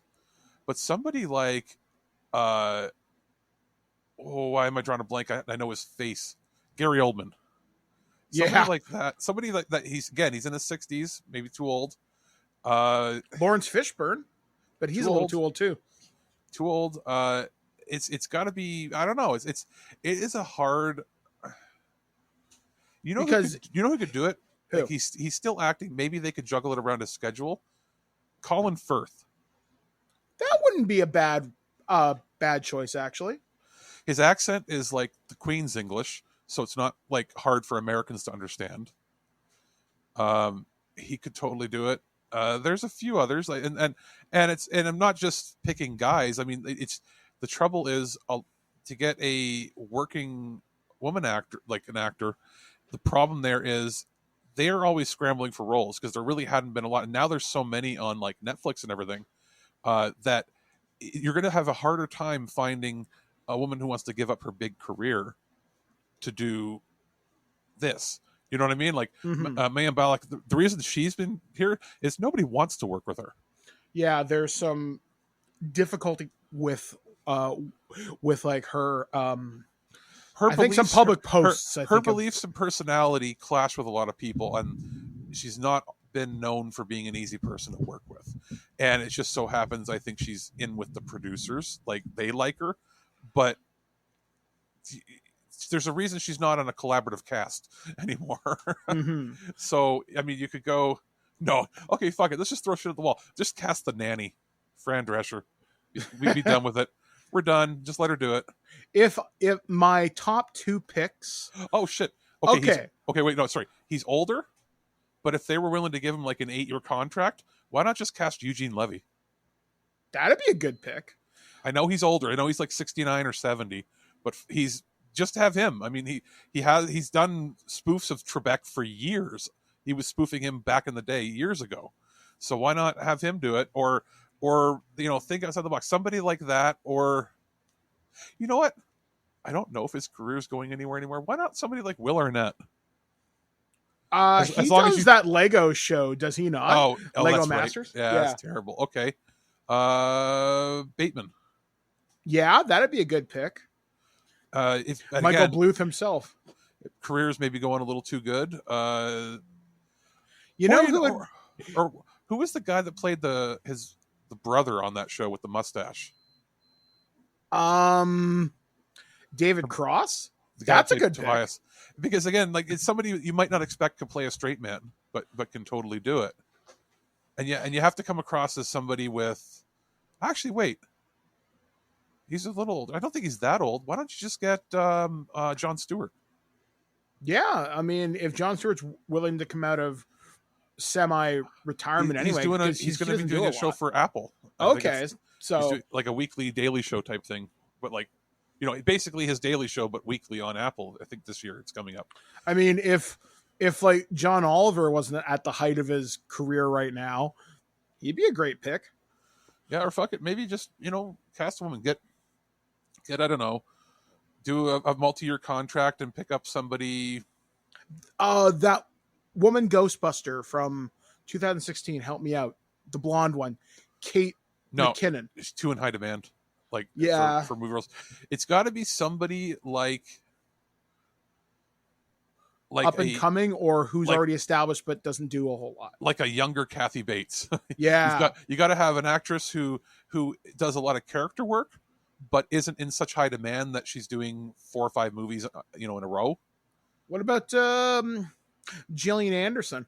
But somebody like, why am I drawing a blank? I know his face. Gary Oldman. Somebody like that. Somebody like that. He's in his 60s, maybe too old. Lawrence Fishburne, but he's a little too old too. Too old. It's got to be. I don't know. It is a hard. Because who could do it? Who? Like he's still acting. Maybe they could juggle it around his schedule. Colin Firth. That wouldn't be a bad choice, actually. His accent is like the Queen's English, so it's not like hard for Americans to understand. He could totally do it. There's a few others, and I'm not just picking guys. I mean, the trouble is to get a working woman actor, like an actor. The problem there is they are always scrambling for roles because there really hadn't been a lot, and now there's so many on like Netflix and everything that you're going to have a harder time finding a woman who wants to give up her big career to do this. You know what I mean? Like Mayim Balak, the reason she's been here is nobody wants to work with her. Yeah, there's some difficulty with like her. I think some public posts. Her beliefs and personality clash with a lot of people, and she's not been known for being an easy person to work with. And it just so happens, I think she's in with the producers, like they like her, but there's a reason she's not on a collaborative cast anymore. So, I mean, you could go, no, okay, fuck it, let's just throw shit at the wall. Just cast the nanny, Fran Drescher. We'd be done with it. We're done. Just let her do it. If my top two picks. Oh shit. Okay. Wait, no, sorry. He's older, but if they were willing to give him like an 8-year contract, why not just cast Eugene Levy? That'd be a good pick. I know he's older. I know he's like 69 or 70, but he's just have him. I mean, he's done spoofs of Trebek for years. He was spoofing him back in the day years ago. So why not have him do it? Or think outside the box. Somebody like that, or you know what? I don't know if his career is going anywhere anymore. Why not somebody like Will Arnett? He does that Lego show, does he not? Oh, Lego Masters? Right. Yeah, that's terrible. Okay. Bateman. Yeah, that'd be a good pick. Michael Bluth himself. Careers maybe going a little too good. Who was the guy that played the brother on that show with the mustache? David Cross. That's a good Tobias. Pick. Because again, like it's somebody you might not expect to play a straight man, but can totally do it. And you have to come across as somebody with. Actually, wait. He's a little old. I don't think he's that old. Why don't you just get Jon Stewart? Yeah, I mean, if Jon Stewart's willing to come out of semi-retirement anyway, he's going to be doing a show for Apple. Okay, so he's like a weekly Daily Show type thing, but like, basically his Daily Show, but weekly on Apple. I think this year it's coming up. I mean, if like John Oliver wasn't at the height of his career right now, he'd be a great pick. Yeah, or fuck it, maybe just cast a woman, get I don't know, do a multi-year contract and pick up somebody. That woman Ghostbuster from 2016. Help me out. The blonde one, Kate McKinnon. She's too in high demand. Like for movie roles, it's got to be somebody like like up and coming, or who's like- already established but doesn't do a whole lot. like a younger Kathy Bates. Yeah. You got to have an actress who does a lot of character work, but isn't in such high demand that she's doing 4 or 5 movies, in a row. What about Gillian Anderson?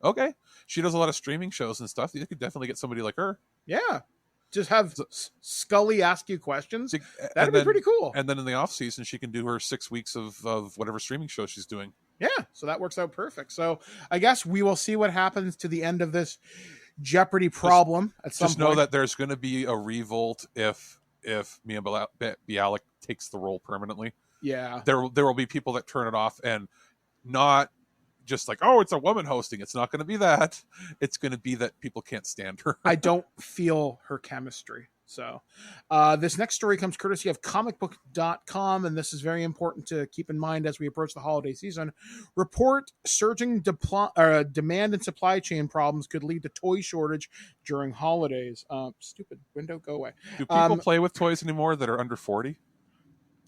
Okay, she does a lot of streaming shows and stuff. You could definitely get somebody like her. Yeah. Just have Scully ask you questions. And That'd be then- pretty cool. And then in the off season, she can do her 6 weeks of whatever streaming show she's doing. Yeah, so that works out perfect. So I guess we will see what happens to the end of this Jeopardy problem at some Just point. know that there's going to be a revolt if Mia Bialik takes the role permanently. Yeah. There will be people that turn it off, and not just like, oh, it's a woman hosting. It's not going to be that. It's going to be that people can't stand her. I don't feel her chemistry. So this next story comes courtesy of comicbook.com, and this is very important to keep in mind as we approach the holiday season. Report surging demand and supply chain problems could lead to toy shortage during holidays. Stupid window, go away. Do people play with toys anymore that are under 40?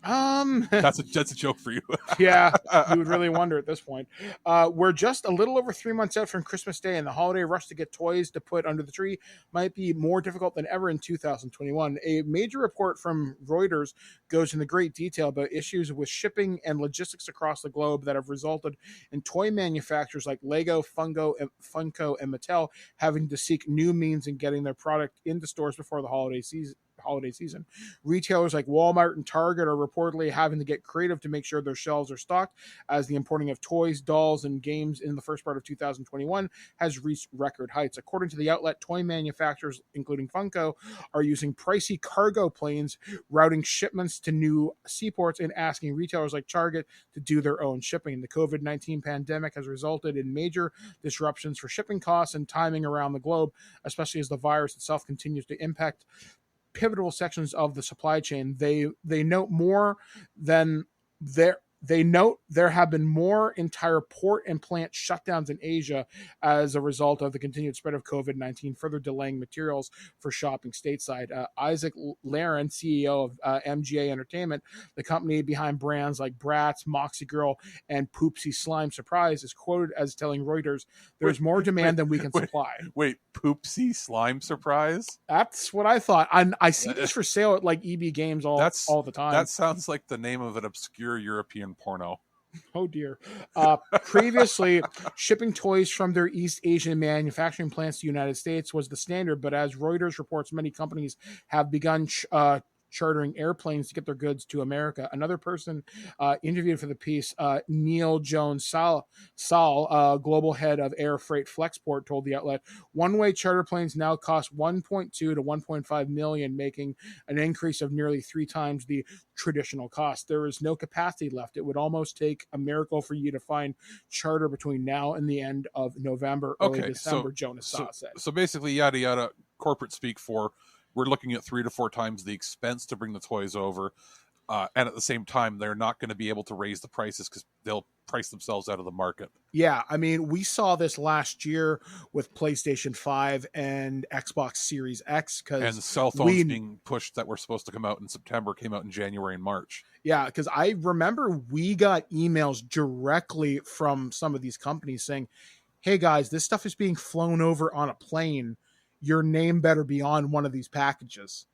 That's a joke for you. Yeah, you would really wonder at this point. We're just a little over 3 months out from Christmas Day, and the holiday rush to get toys to put under the tree might be more difficult than ever in 2021. A major report from Reuters goes into great detail about issues with shipping and logistics across the globe that have resulted in toy manufacturers like Lego, Funko, and Mattel having to seek new means in getting their product into stores before the holiday season. Retailers like Walmart and Target are reportedly having to get creative to make sure their shelves are stocked, as the importing of toys, dolls, and games in the first part of 2021 has reached record heights. According to the outlet, toy manufacturers, including Funko, are using pricey cargo planes, routing shipments to new seaports, and asking retailers like Target to do their own shipping. The COVID-19 pandemic has resulted in major disruptions for shipping costs and timing around the globe, especially as the virus itself continues to impact pivotal sections of the supply chain. They note there have been more entire port and plant shutdowns in Asia as a result of the continued spread of COVID-19, further delaying materials for shopping stateside. Isaac Laren, CEO of MGA Entertainment, the company behind brands like Bratz, Moxie Girl, and Poopsie Slime Surprise, is quoted as telling Reuters, "There's more demand than we can supply." Wait, Poopsie Slime Surprise? That's what I thought. I see these for sale at like EB Games all the time. That sounds like the name of an obscure European porno. Oh dear. Previously, shipping toys from their East Asian manufacturing plants to the United States was the standard, but as Reuters reports, many companies have begun chartering airplanes to get their goods to America. Another person interviewed for the piece, Neil Jones Saul, global head of Air Freight Flexport, told the outlet, one-way charter planes now cost $1.2 to $1.5 million, making an increase of nearly 3 times the traditional cost. There is no capacity left. It would almost take a miracle for you to find charter between now and the end of November, early December, Jonas Saw said. So basically, yada yada, corporate speak for, we're looking at 3 to 4 times the expense to bring the toys over. And at the same time, they're not going to be able to raise the prices because they'll price themselves out of the market. Yeah, I mean, we saw this last year with PlayStation 5 and Xbox Series X. And cell phones being pushed that were supposed to come out in September came out in January and March. Yeah, because I remember we got emails directly from some of these companies saying, hey guys, this stuff is being flown over on a plane. Your name better be on one of these packages.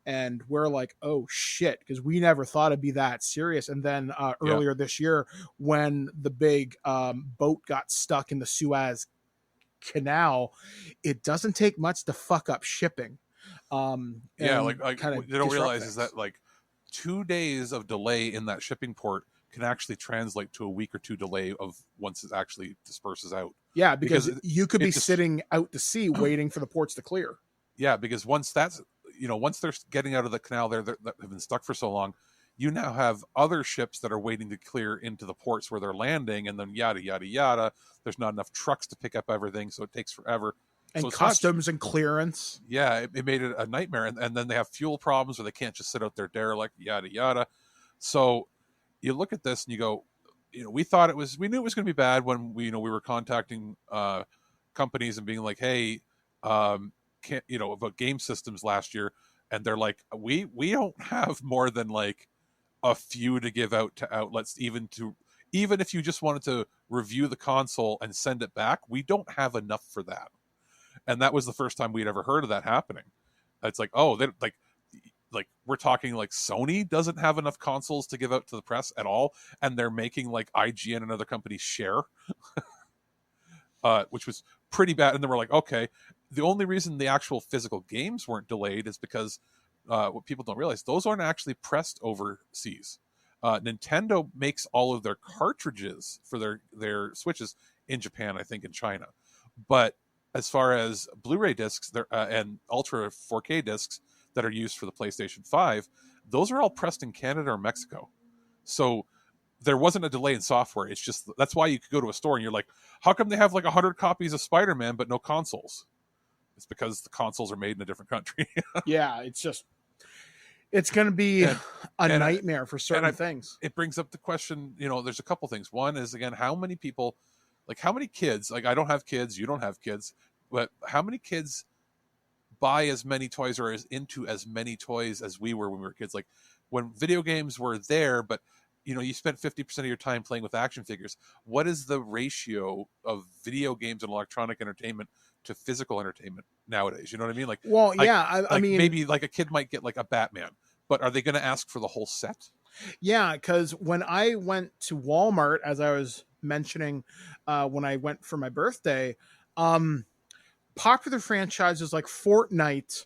And we're like, oh shit, because we never thought it'd be that serious. And then earlier this year, when the big boat got stuck in the Suez Canal, it doesn't take much to fuck up shipping. Like they don't realize is that like 2 days of delay in that shipping port can actually translate to a week or 2 delay of once it actually disperses out. Yeah, because you could be sitting out to sea waiting for the ports to clear. Yeah, because once that's, once they're getting out of the canal that have been stuck for so long, you now have other ships that are waiting to clear into the ports where they're landing, and then yada, yada, yada. There's not enough trucks to pick up everything, so it takes forever. And so customs and clearance. Yeah, it made it a nightmare. And then they have fuel problems where they can't just sit out there derelict, yada, yada. So you look at this and you go, we knew it was going to be bad when we were contacting companies and being like, hey, about game systems last year, and they're like, we don't have more than like a few to give out to outlets, even to even if you just wanted to review the console and send it back, we don't have enough for that. And that was the first time we'd ever heard of that happening. It's like, oh, they like we're talking like Sony doesn't have enough consoles to give out to the press at all, and they're making like IGN and other companies share, which was pretty bad. And then we're like, okay, the only reason the actual physical games weren't delayed is because what people don't realize, those aren't actually pressed overseas. Nintendo makes all of their cartridges for their Switches in Japan, I think in China, but as far as Blu-ray discs and Ultra 4K discs that are used for the PlayStation 5, those are all pressed in Canada or Mexico. So there wasn't a delay in software. It's just, that's why you could go to a store and you're like, how come they have like 100 copies of Spider-Man but no consoles? It's because the consoles are made in a different country. Yeah, it's going to be a nightmare for certain things. It brings up the question, there's a couple things. One is, again, how many kids, like I don't have kids, you don't have kids, but how many kids buy as many toys or is into as many toys as we were when we were kids? Like when video games were there, but you spent 50% of your time playing with action figures. What is the ratio of video games and electronic entertainment to physical entertainment nowadays? You know what I mean? Like, well, yeah, I mean, maybe like a kid might get like a Batman, but are they going to ask for the whole set? Yeah, because when I went to Walmart, as I was mentioning, when I went for my birthday, popular franchises like Fortnite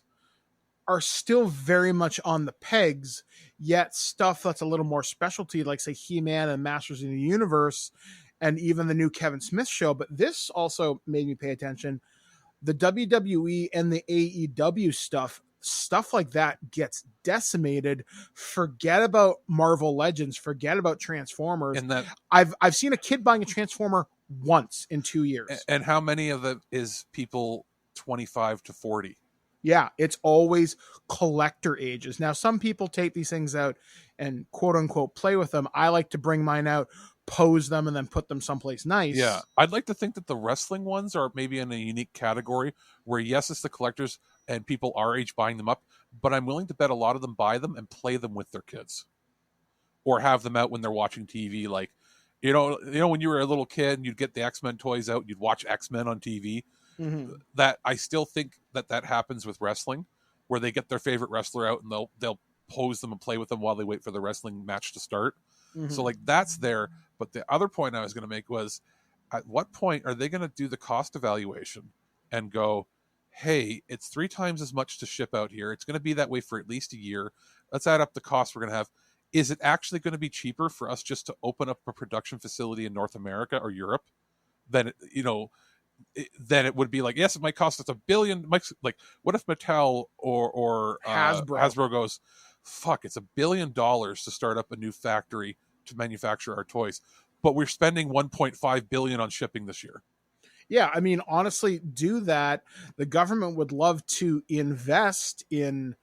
are still very much on the pegs, yet stuff that's a little more specialty, like say He-Man and Masters of the Universe, and even the new Kevin Smith show. But this also made me pay attention. The WWE and the AEW stuff like that gets decimated. Forget about Marvel Legends, forget about Transformers. And that I've seen a kid buying a Transformer once in 2 years. And how many of it is people 25 to 40? Yeah, it's always collector ages. Now, some people take these things out and quote unquote play with them. I like to bring mine out, pose them, and then put them someplace nice. Yeah, I'd like to think that the wrestling ones are maybe in a unique category where, yes, it's the collectors and people our age buying them up, but I'm willing to bet a lot of them buy them and play them with their kids or have them out when they're watching TV. Like, when you were a little kid and you'd get the X-Men toys out, you'd watch X-Men on TV. Mm-hmm. That I still think that happens with wrestling, where they get their favorite wrestler out and they'll pose them and play with them while they wait for the wrestling match to start. Mm-hmm. So like that's there. But the other point I was going to make was, at what point are they going to do the cost evaluation and go, hey, it's 3 times as much to ship out here. It's going to be that way for at least a year. Let's add up the cost we're going to have. Is it actually going to be cheaper for us just to open up a production facility in North America or Europe than then it would be like, yes, it might cost us $1 billion. Like, what if Mattel or Hasbro goes, fuck, it's $1 billion to start up a new factory to manufacture our toys, but we're spending $1.5 billion on shipping this year. Yeah, I mean, honestly, do that. The government would love to invest in,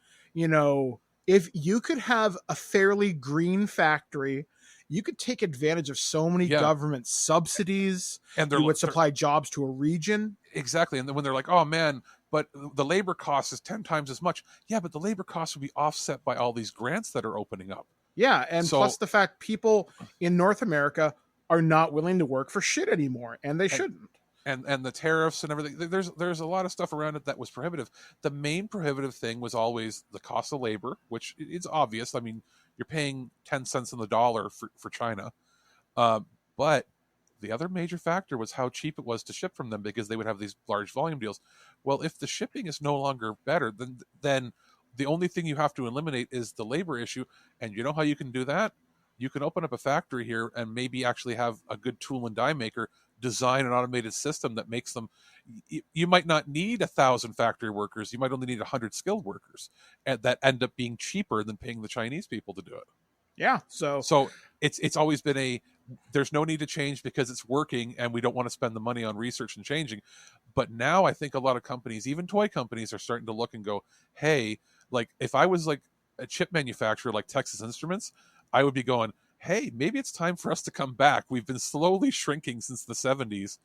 if you could have a fairly green factory, you could take advantage of so many government subsidies, and you would supply jobs to a region. Exactly. And then when they're like, oh man, but the labor cost is 10 times as much. Yeah, but the labor cost would be offset by all these grants that are opening up. Yeah, and plus the fact people in North America are not willing to work for shit anymore, and they shouldn't. And the tariffs and everything, there's a lot of stuff around it that was prohibitive. The main prohibitive thing was always the cost of labor, which is obvious. I mean, you're paying 10 cents on the dollar for China. But the other major factor was how cheap it was to ship from them, because they would have these large volume deals. Well, if the shipping is no longer better, then the only thing you have to eliminate is the labor issue. And you know how you can do that? You can open up a factory here and maybe actually have a good tool and die maker design an automated system that makes them. You might not need 1,000 factory workers. You might only need 100 skilled workers, and that end up being cheaper than paying the Chinese people to do it. Yeah. So it's always been there's no need to change because it's working and we don't want to spend the money on research and changing. But now I think a lot of companies, even toy companies, are starting to look and go, hey, like if I was like a chip manufacturer like Texas Instruments, I would be going, hey, maybe it's time for us to come back. We've been slowly shrinking since the 70s.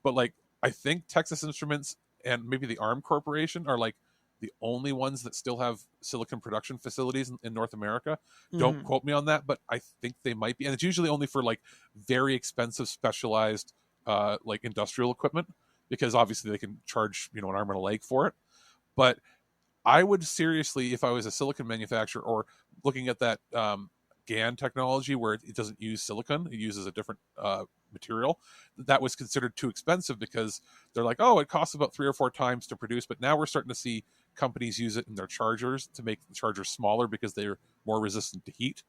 But like, I think Texas Instruments and maybe the ARM Corporation are like the only ones that still have silicon production facilities in North America. Don't quote me on that, but I think they might be. And it's usually only for like very expensive, specialized, like industrial equipment, because obviously they can charge, an arm and a leg for it. But I would seriously, if I was a silicon manufacturer or looking at that GaN technology where it doesn't use silicon, it uses a different material, that was considered too expensive because they're like, oh, it costs about 3 or 4 times to produce. But now we're starting to see companies use it in their chargers to make the chargers smaller because they're more resistant to heat.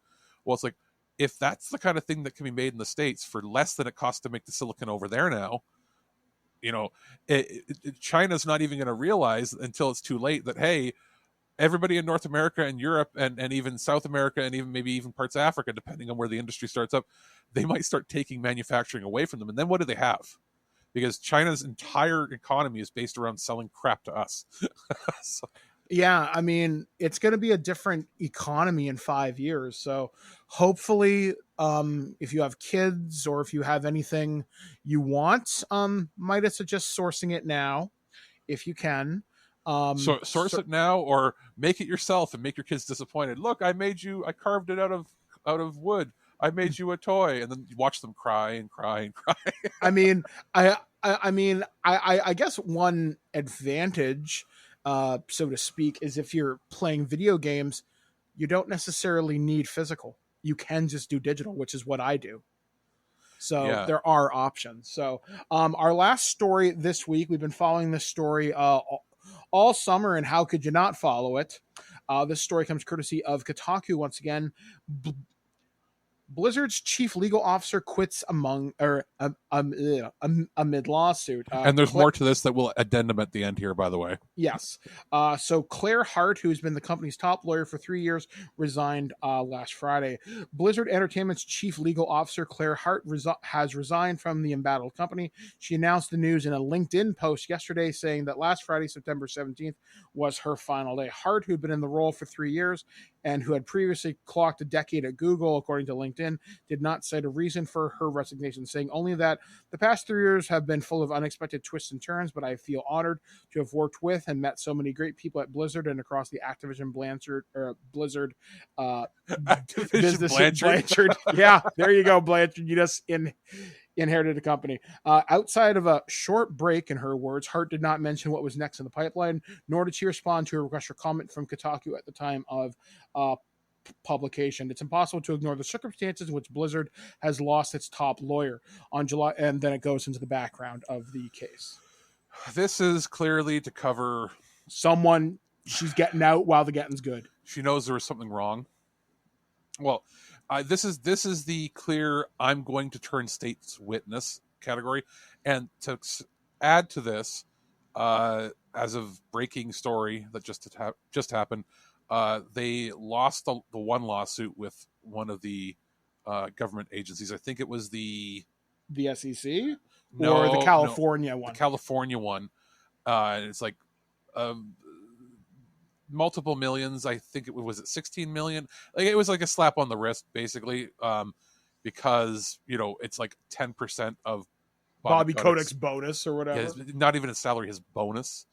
Well, it's like, if that's the kind of thing that can be made in the States for less than it costs to make the silicon over there now, China's not even going to realize until it's too late that, hey, everybody in North America and Europe and even South America and maybe even parts of Africa, depending on where the industry starts up, they might start taking manufacturing away from them. And then what do they have? Because China's entire economy is based around selling crap to us. So. Yeah, I mean, it's going to be a different economy in 5 years. So hopefully, if you have kids or if you have anything you want, might I suggest sourcing it now if you can. So source it now or make it yourself and make your kids disappointed. Look, I carved it out of wood. I made you a toy, and then you watch them cry and cry and cry. I mean, I guess one advantage, so to speak, is if you're playing video games, you don't necessarily need physical. You can just do digital, which is what I do. So there are options. So our last story this week, we've been following this story all summer, and how could you not follow it? This story comes courtesy of Kotaku once again. Blizzard's chief legal officer quits amid lawsuit. And there's more to this that we'll addendum at the end here, by the way. Yes. So Claire Hart, who's been the company's top lawyer for 3 years, resigned last Friday. Blizzard Entertainment's chief legal officer, Claire Hart, has resigned from the embattled company. She announced the news in a LinkedIn post yesterday, saying that last Friday, September 17th, was her final day. Hart, who had been in the role for 3 years and who had previously clocked a decade at Google, according to LinkedIn, did not cite a reason for her resignation, saying only that the past 3 years have been full of unexpected twists and turns, but I feel honored to have worked with and met so many great people at Blizzard and across the Activision Blizzard business. Blanchard. Yeah, there you go, Blanchard. You just inherited a company. Outside of a short break, in her words, Hart did not mention what was next in the pipeline, nor did she respond to a request for comment from Kotaku at the time of publication. It's impossible to ignore the circumstances in which Blizzard has lost its top lawyer on July, and then it goes into the background of the case. This is clearly to cover someone. She's getting out while the getting's good. She knows there was something wrong. Well, this is the clear I'm going to turn state's witness category. And to add to this, as of breaking story that just happened, they lost the one lawsuit with one of the government agencies. I think it was the SEC or the California one. The California one. It's like multiple millions. I think it was 16 million. Like, it was like a slap on the wrist, basically, because it's like 10% of Bobby Kodak's bonus or whatever. Not even his salary, his bonus.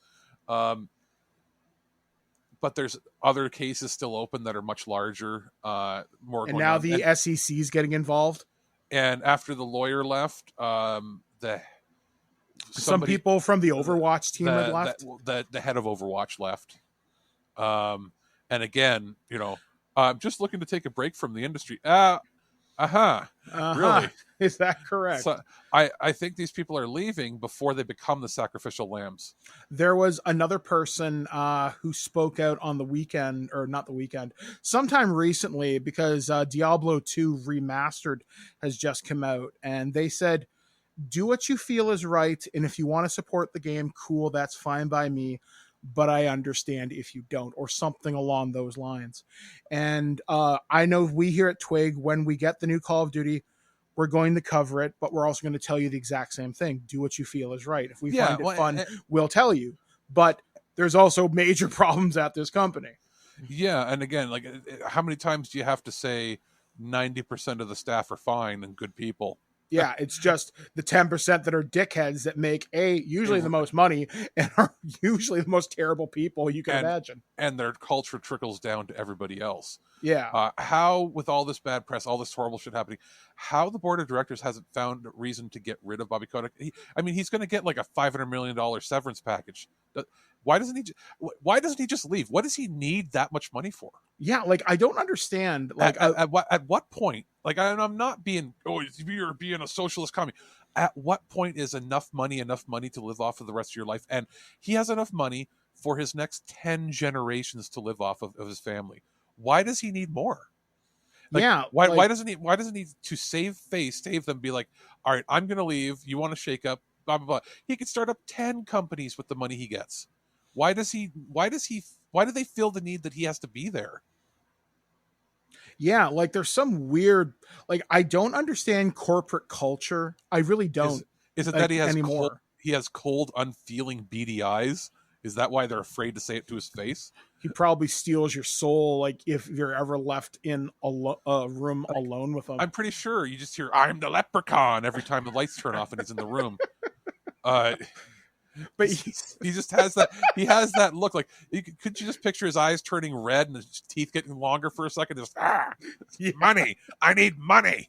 But there's other cases still open that are much larger. More. And now the SEC is getting involved. And after the lawyer left, some people from the Overwatch team had left. The head of Overwatch left. And again, I'm just looking to take a break from the industry. Really? Is that correct? So I think these people are leaving before they become the sacrificial lambs. There was another person who spoke out on the weekend, or not the weekend, sometime recently, because Diablo 2 Remastered has just come out, and they said, do what you feel is right, and if you want to support the game, cool, that's fine by me, but I understand if you don't, or something along those lines. And I know we here at TWIG, when we get the new Call of Duty, we're going to cover it, but we're also going to tell you the exact same thing. Do what you feel is right. If we find it fun, we'll tell you. But there's also major problems at this company. Yeah, and again, like, how many times do you have to say 90% of the staff are fine and good people? Yeah, it's just the 10% that are dickheads that make usually the most money and are usually the most terrible people you can imagine. And their culture trickles down to everybody else. Yeah. How, with all this bad press, all this horrible shit happening, how the board of directors hasn't found a reason to get rid of Bobby Kotick? He's going to get like a $500 million severance package. Why doesn't he just leave? What does he need that much money for? Yeah, like I don't understand. Like at what point? Like I'm not being you're being a socialist commie. At what point is enough money to live off of the rest of your life? And he has enough money for his next 10 generations to live off of his family. Why does he need more? Why doesn't he to save them, be like, all right, I'm gonna leave, you want to shake up, blah blah blah. He could start up 10 companies with the money he gets. Why do they feel the need that he has to be there? Yeah, like there's some weird, like I don't understand corporate culture. I really don't. Is it that he has cold, unfeeling, beady eyes? Is that why they're afraid to say it to his face? He probably steals your soul, like if you're ever left in a room alone with him. I'm pretty sure you just hear "I'm the leprechaun" every time the lights turn off and he's in the room. But he just has that. He has that look. Like, could you just picture his eyes turning red and his teeth getting longer for a second? Just money. I need money.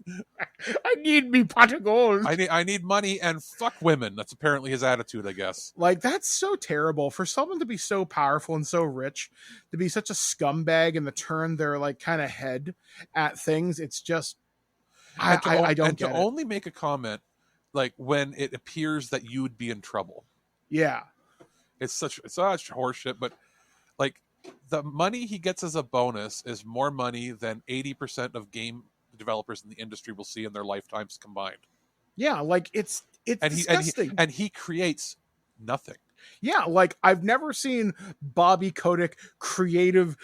I need me pot of gold. I need money and fuck women. That's apparently his attitude, I guess. Like, that's so terrible for someone to be so powerful and so rich, to be such a scumbag and to turn their like kind of head at things. It's just I don't get it. To only make a comment like when it appears that you would be in trouble. Yeah, it's such horseshit. But like the money he gets as a bonus is more money than 80% of game developers in the industry will see in their lifetimes combined. Yeah, like it's disgusting. And he creates nothing. Yeah, like I've never seen Bobby Kotick creative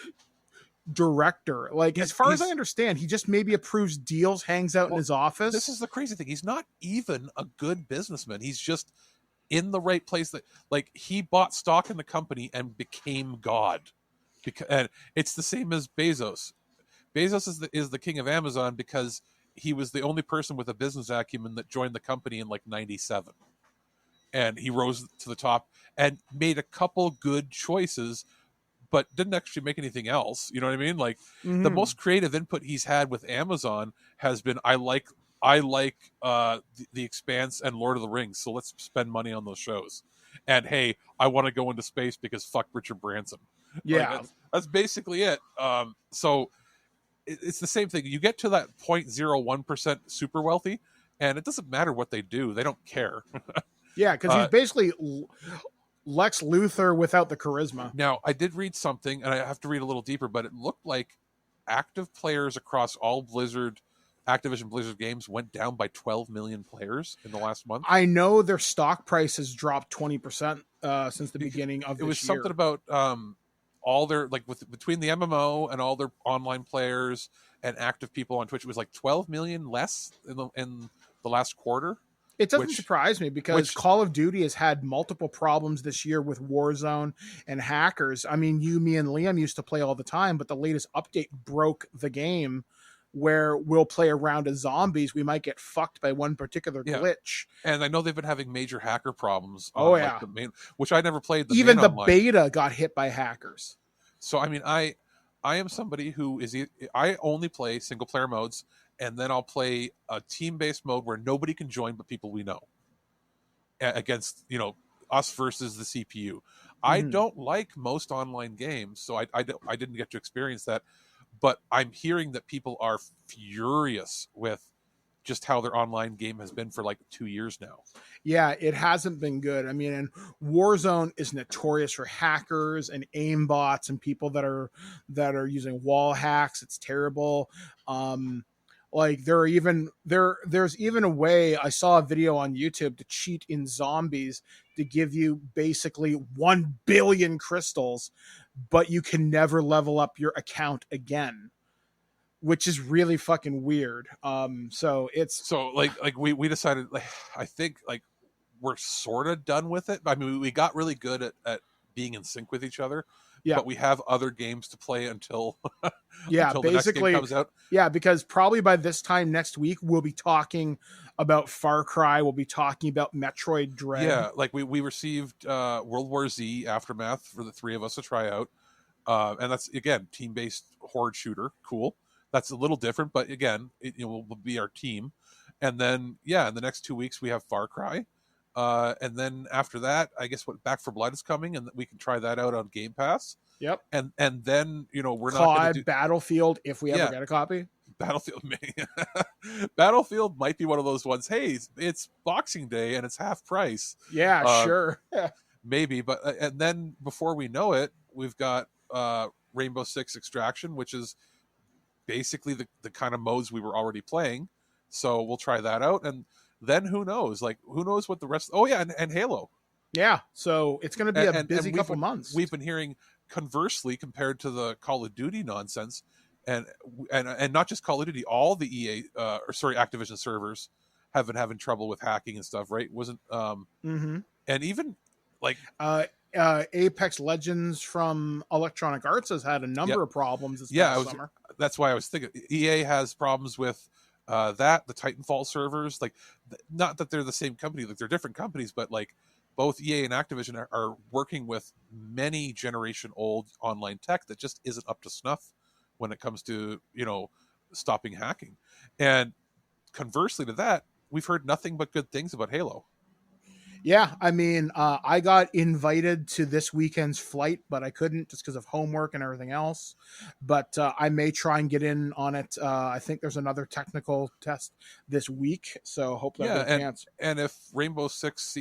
director. Like as far as I understand, he just maybe approves deals, hangs out in his office. This is the crazy thing. He's not even a good businessman. He's just in the right place. That like he bought stock in the company and became God. And it's the same as Bezos. Bezos is the king of Amazon because he was the only person with a business acumen that joined the company in like 97. And he rose to the top and made a couple good choices, but didn't actually make anything else. You know what I mean? Like the most creative input he's had with Amazon has been, I like the Expanse and Lord of the Rings, so let's spend money on those shows. And hey, I want to go into space because fuck Richard Branson. Yeah, like, that's basically it. So it's the same thing. You get to that 0.01% super wealthy, and it doesn't matter what they do; they don't care. Yeah, because he's basically Lex Luthor without the charisma. Now, I did read something, and I have to read a little deeper, but it looked like active players across all Activision Blizzard games went down by 12 million players in the last month. I know their stock price has dropped 20% since the beginning of this year. It was something about all their, like between the MMO and all their online players and active people on Twitch, it was like 12 million less in the last quarter. It doesn't surprise me because Call of Duty has had multiple problems this year with Warzone and hackers. I mean, me and Liam used to play all the time, but the latest update broke the game where we'll play a round of zombies. We might get fucked by one particular glitch. And I know they've been having major hacker problems. Like the main, which I never played. Even the beta got hit by hackers. So, I mean, I am somebody who I only play single player modes, and then I'll play a team-based mode where nobody can join but people we know against, us versus the CPU. I don't like most online games, so I didn't get to experience that. But I'm hearing that people are furious with just how their online game has been for like 2 years now. Yeah, it hasn't been good. I mean, and Warzone is notorious for hackers and aimbots and people that are using wall hacks. It's terrible. Like there's even a way, I saw a video on YouTube to cheat in zombies to give you basically 1 billion crystals, but you can never level up your account again, which is really fucking weird. So we decided, like, I think like we're sort of done with it. I mean, we got really good at being in sync with each other. Yeah, but we have other games to play until until basically the next game comes out. Yeah, because probably by this time next week we'll be talking about Far Cry. We'll be talking about Metroid Dread. Yeah, like we received World War Z Aftermath for the three of us to try out. And that's, again, team-based horde shooter. Cool. That's a little different, but again, it will be our team. And then, in the next 2 weeks, we have Far Cry. And then after that, I guess Back 4 Blood is coming, and we can try that out on Game Pass. Yep. And then, we're COD, not going to do Battlefield, if we ever get a copy. Battlefield might be one of those ones. Hey, it's Boxing Day and it's half price. Yeah, sure. Maybe, but and then before we know it, we've got Rainbow Six Extraction, which is basically the kind of modes we were already playing. So we'll try that out, and then who knows? Like, who knows what the rest? Oh yeah, and Halo. Yeah, so it's going to be a busy couple months. We've been hearing, conversely, compared to the Call of Duty nonsense, and not just Call of Duty, all the Activision servers have been having trouble with hacking and stuff. Right? Wasn't and even like Apex Legends from Electronic Arts has had a number of problems this past summer. That's why I was thinking EA has problems with the Titanfall servers. Like, not that they're the same company, like they're different companies, but like both EA and Activision are working with many generation old online tech that just isn't up to snuff when it comes to, stopping hacking. And conversely to that, we've heard nothing but good things about Halo. Yeah, I mean, I got invited to this weekend's flight, but I couldn't just because of homework and everything else. But I may try and get in on it. I think there's another technical test this week, so hopefully I'll get a chance. And if Rainbow Six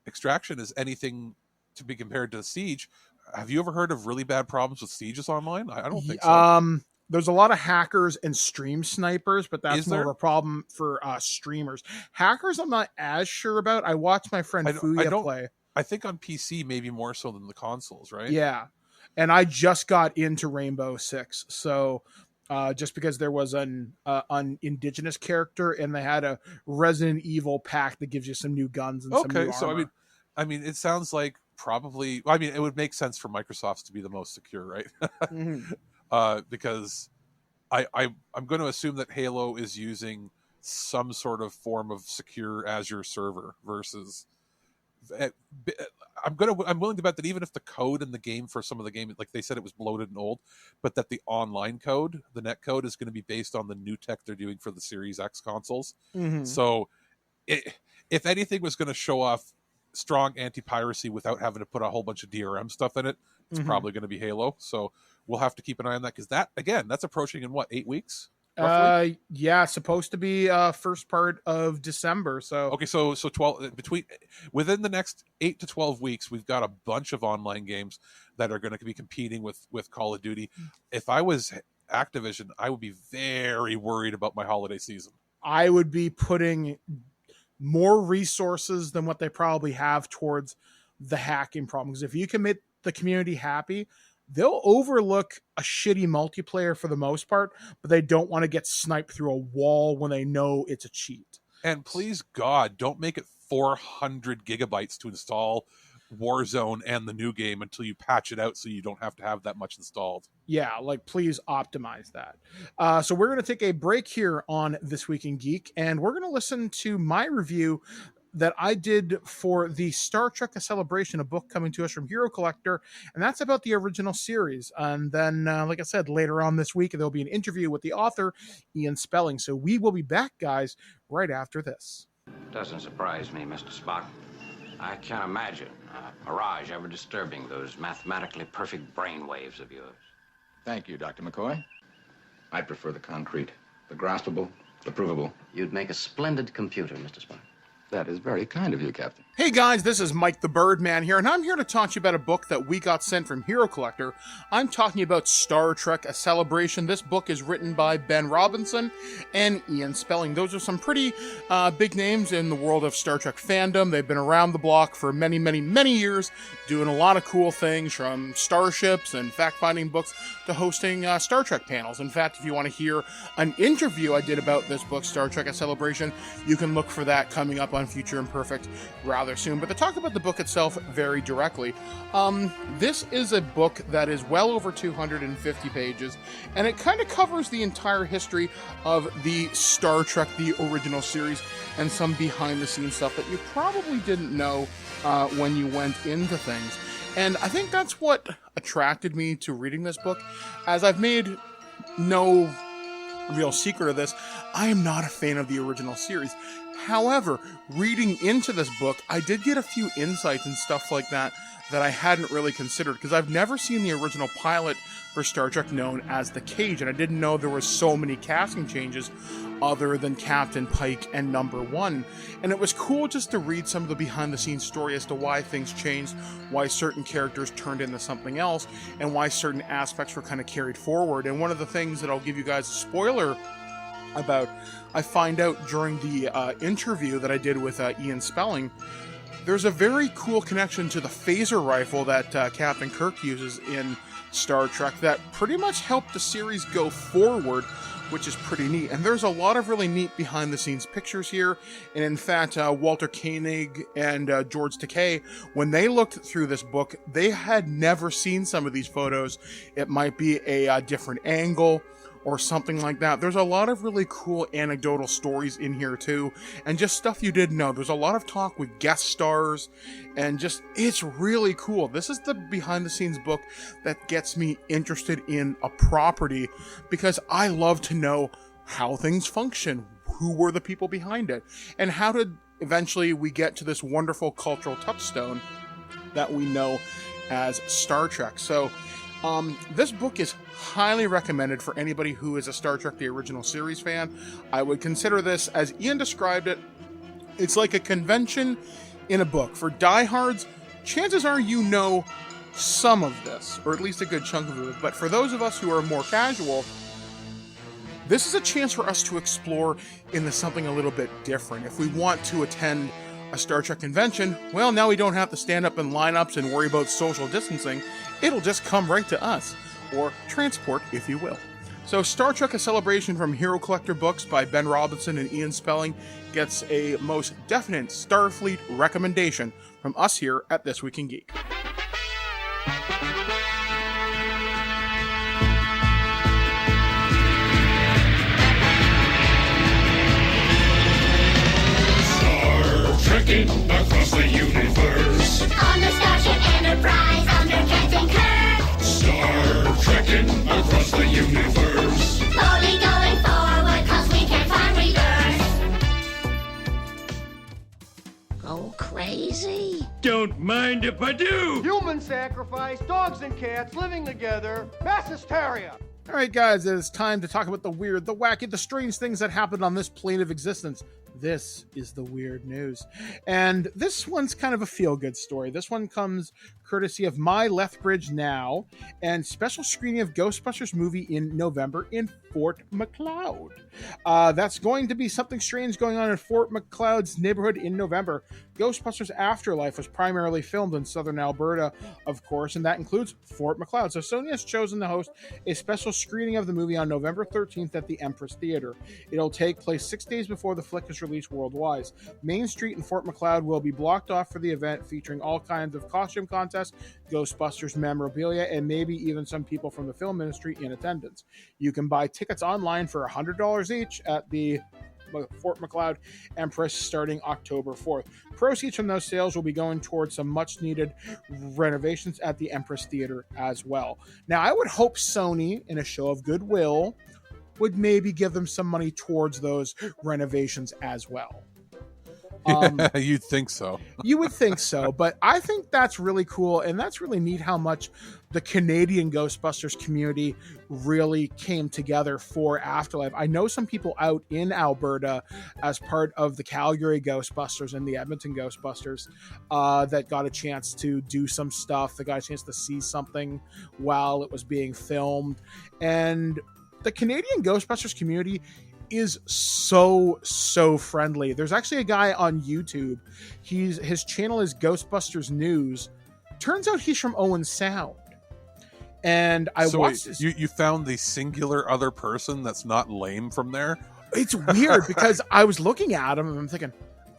Extraction is anything to be compared to Siege, have you ever heard of really bad problems with Sieges online? I don't think so. There's a lot of hackers and stream snipers, but that's more of a problem for streamers. Hackers, I'm not as sure about. I watched my friend Fuya play. I think on PC maybe more so than the consoles, right? Yeah, and I just got into Rainbow Six, so just because there was an indigenous character and they had a Resident Evil pack that gives you some new guns and some new armor. So I mean, it sounds like probably. I mean, it would make sense for Microsoft to be the most secure, right? Because I'm going to assume that Halo is using some sort of form of secure Azure server versus. I'm willing to bet that even if the code in the game for some of the game, like they said, it was bloated and old, but that the online code, the net code, is going to be based on the new tech they're doing for the Series X consoles. So, if anything was going to show off strong anti-piracy without having to put a whole bunch of DRM stuff in it, it's probably going to be Halo. So we'll have to keep an eye on that, because that's approaching in 8 weeks? Roughly? Supposed to be first part of December. So okay, so 12 within the next 8 to 12 weeks, we've got a bunch of online games that are going to be competing with Call of Duty. If I was Activision, I would be very worried about my holiday season. I would be putting more resources than what they probably have towards the hacking problem. Because if you can make the community happy, they'll overlook a shitty multiplayer for the most part, but they don't want to get sniped through a wall when they know it's a cheat. And please God, don't make it 400 gigabytes to install Warzone and the new game until you patch it out so you don't have to have that much installed. Yeah, please optimize that. So we're going to take a break here on This Week in Geek, and we're going to listen to my review that I did for the Star Trek: A Celebration, a book coming to us from Hero Collector, and that's about the original series. And then, like I said, later on this week, there'll be an interview with the author, Ian Spelling. So we will be back, guys, right after this. Doesn't surprise me, Mr. Spock. I can't imagine a mirage ever disturbing those mathematically perfect brain waves of yours. Thank you, Dr. McCoy. I prefer the concrete, the graspable, the provable. You'd make a splendid computer, Mr. Spock. That is very kind of you, Captain. Hey guys, this is Mike the Birdman here, and I'm here to talk to you about a book that we got sent from Hero Collector. I'm talking about Star Trek: A Celebration. This book is written by Ben Robinson and Ian Spelling. Those are some pretty big names in the world of Star Trek fandom. They've been around the block for many, many, many years, doing a lot of cool things, from starships and fact-finding books to hosting Star Trek panels. In fact, if you want to hear an interview I did about this book, Star Trek: A Celebration, you can look for that coming up on on Future Imperfect rather soon. But to talk about the book itself very directly, this is a book that is well over 250 pages, and it kind of covers the entire history of the Star Trek, the original series, and some behind-the-scenes stuff that you probably didn't know when you went into things. And I think that's what attracted me to reading this book, as I've made no real secret of this. I am not a fan of the original series. However, reading into this book, I did get a few insights and stuff like that I hadn't really considered, because I've never seen the original pilot for Star Trek known as The Cage, and I didn't know there were so many casting changes other than Captain Pike and Number One. And it was cool just to read some of the behind-the-scenes story as to why things changed, why certain characters turned into something else, and why certain aspects were kind of carried forward. And one of the things that I'll give you guys a spoiler about, I find out during the interview that I did with Ian Spelling, there's a very cool connection to the phaser rifle that Captain Kirk uses in Star Trek that pretty much helped the series go forward, which is pretty neat. And there's a lot of really neat behind-the-scenes pictures here. And in fact, Walter Koenig and George Takei, when they looked through this book, they had never seen some of these photos. It might be a different angle or something like that. There's a lot of really cool anecdotal stories in here too, and just stuff you didn't know. There's a lot of talk with guest stars, and just, it's really cool. This is the behind-the-scenes book that gets me interested in a property, because I love to know how things function, who were the people behind it, and how did eventually we get to this wonderful cultural touchstone that we know as Star Trek. So this book is highly recommended for anybody who is a Star Trek the Original Series fan. I would consider this, as Ian described it, it's like a convention in a book. For diehards, chances are you know some of this, or at least a good chunk of it. But for those of us who are more casual, this is a chance for us to explore into something a little bit different. If we want to attend a Star Trek convention, well, now we don't have to stand up in lineups and worry about social distancing. It'll just come right to us, or transport, if you will. So Star Trek: A Celebration from Hero Collector Books by Ben Robinson and Ian Spelling gets a most definite Starfleet recommendation from us here at This Week in Geek. Trekking across the universe. On the Starship Enterprise under Captain Kirk. Star trekking across the universe. Slowly going forward 'cause we can't find rebirth. Go crazy? Don't mind if I do. Human sacrifice, dogs and cats living together, mass hysteria. All right, guys, it is time to talk about the weird, the wacky, the strange things that happened on this plane of existence. This is the weird news. And this one's kind of a feel-good story. This one comes courtesy of My Lethbridge Now and special screening of Ghostbusters movie in November in Fort McLeod. That's going to be something strange going on in Fort McLeod's neighborhood in November. Ghostbusters Afterlife was primarily filmed in southern Alberta, of course, and that includes Fort McLeod. So Sony has chosen to host a special screening of the movie on November 13th at the Empress Theatre. It'll take place 6 days before the flick is released worldwide. Main Street in Fort McLeod will be blocked off for the event, featuring all kinds of costume contests, Ghostbusters memorabilia, and maybe even some people from the film industry in attendance. You can buy tickets online for $100 each at the Fort McLeod Empress starting October 4th. Proceeds from those sales will be going towards some much needed renovations at the Empress Theatre as well. Now, I would hope Sony, in a show of goodwill, would maybe give them some money towards those renovations as well. You'd think so. You would think so, but I think that's really cool, and that's really neat how much the Canadian Ghostbusters community really came together for Afterlife. I know some people out in Alberta as part of the Calgary Ghostbusters and the Edmonton Ghostbusters that got a chance to do some stuff. They got a chance to see something while it was being filmed. And the Canadian Ghostbusters community is so friendly. There's actually a guy on YouTube. His channel is Ghostbusters News. Turns out he's from Owen Sound. And I watched this. You found the singular other person that's not lame from there? It's weird because I was looking at him and I'm thinking,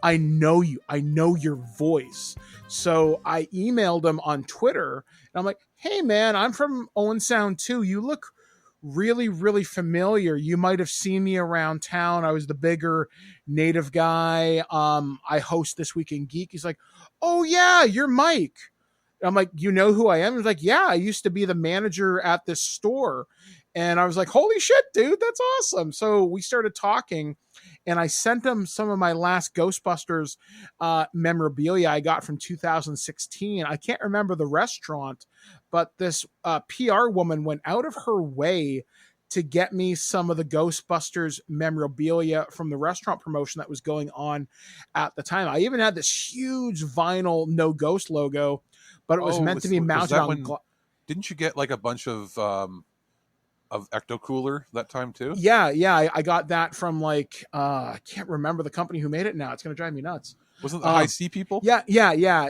I know you. I know your voice. So I emailed him on Twitter, and I'm like, hey, man, I'm from Owen Sound too. You look really, really familiar. You might have seen me around town. I was the bigger native guy. I host This Week in Geek. He's like, oh, yeah, you're Mike. I'm like, you know who I am? He's like, yeah, I used to be the manager at this store. And I was like, holy shit, dude, that's awesome. So we started talking, and I sent him some of my last Ghostbusters memorabilia I got from 2016. I can't remember the restaurant, but this PR woman went out of her way to get me some of the Ghostbusters memorabilia from the restaurant promotion that was going on at the time. I even had this huge vinyl No Ghost logo, but it was meant to be mounted on. Didn't you get like a bunch of Ecto Cooler that time too? Yeah. I got that from like I can't remember the company who made it now. It's going to drive me nuts. Wasn't it the High C people? Yeah.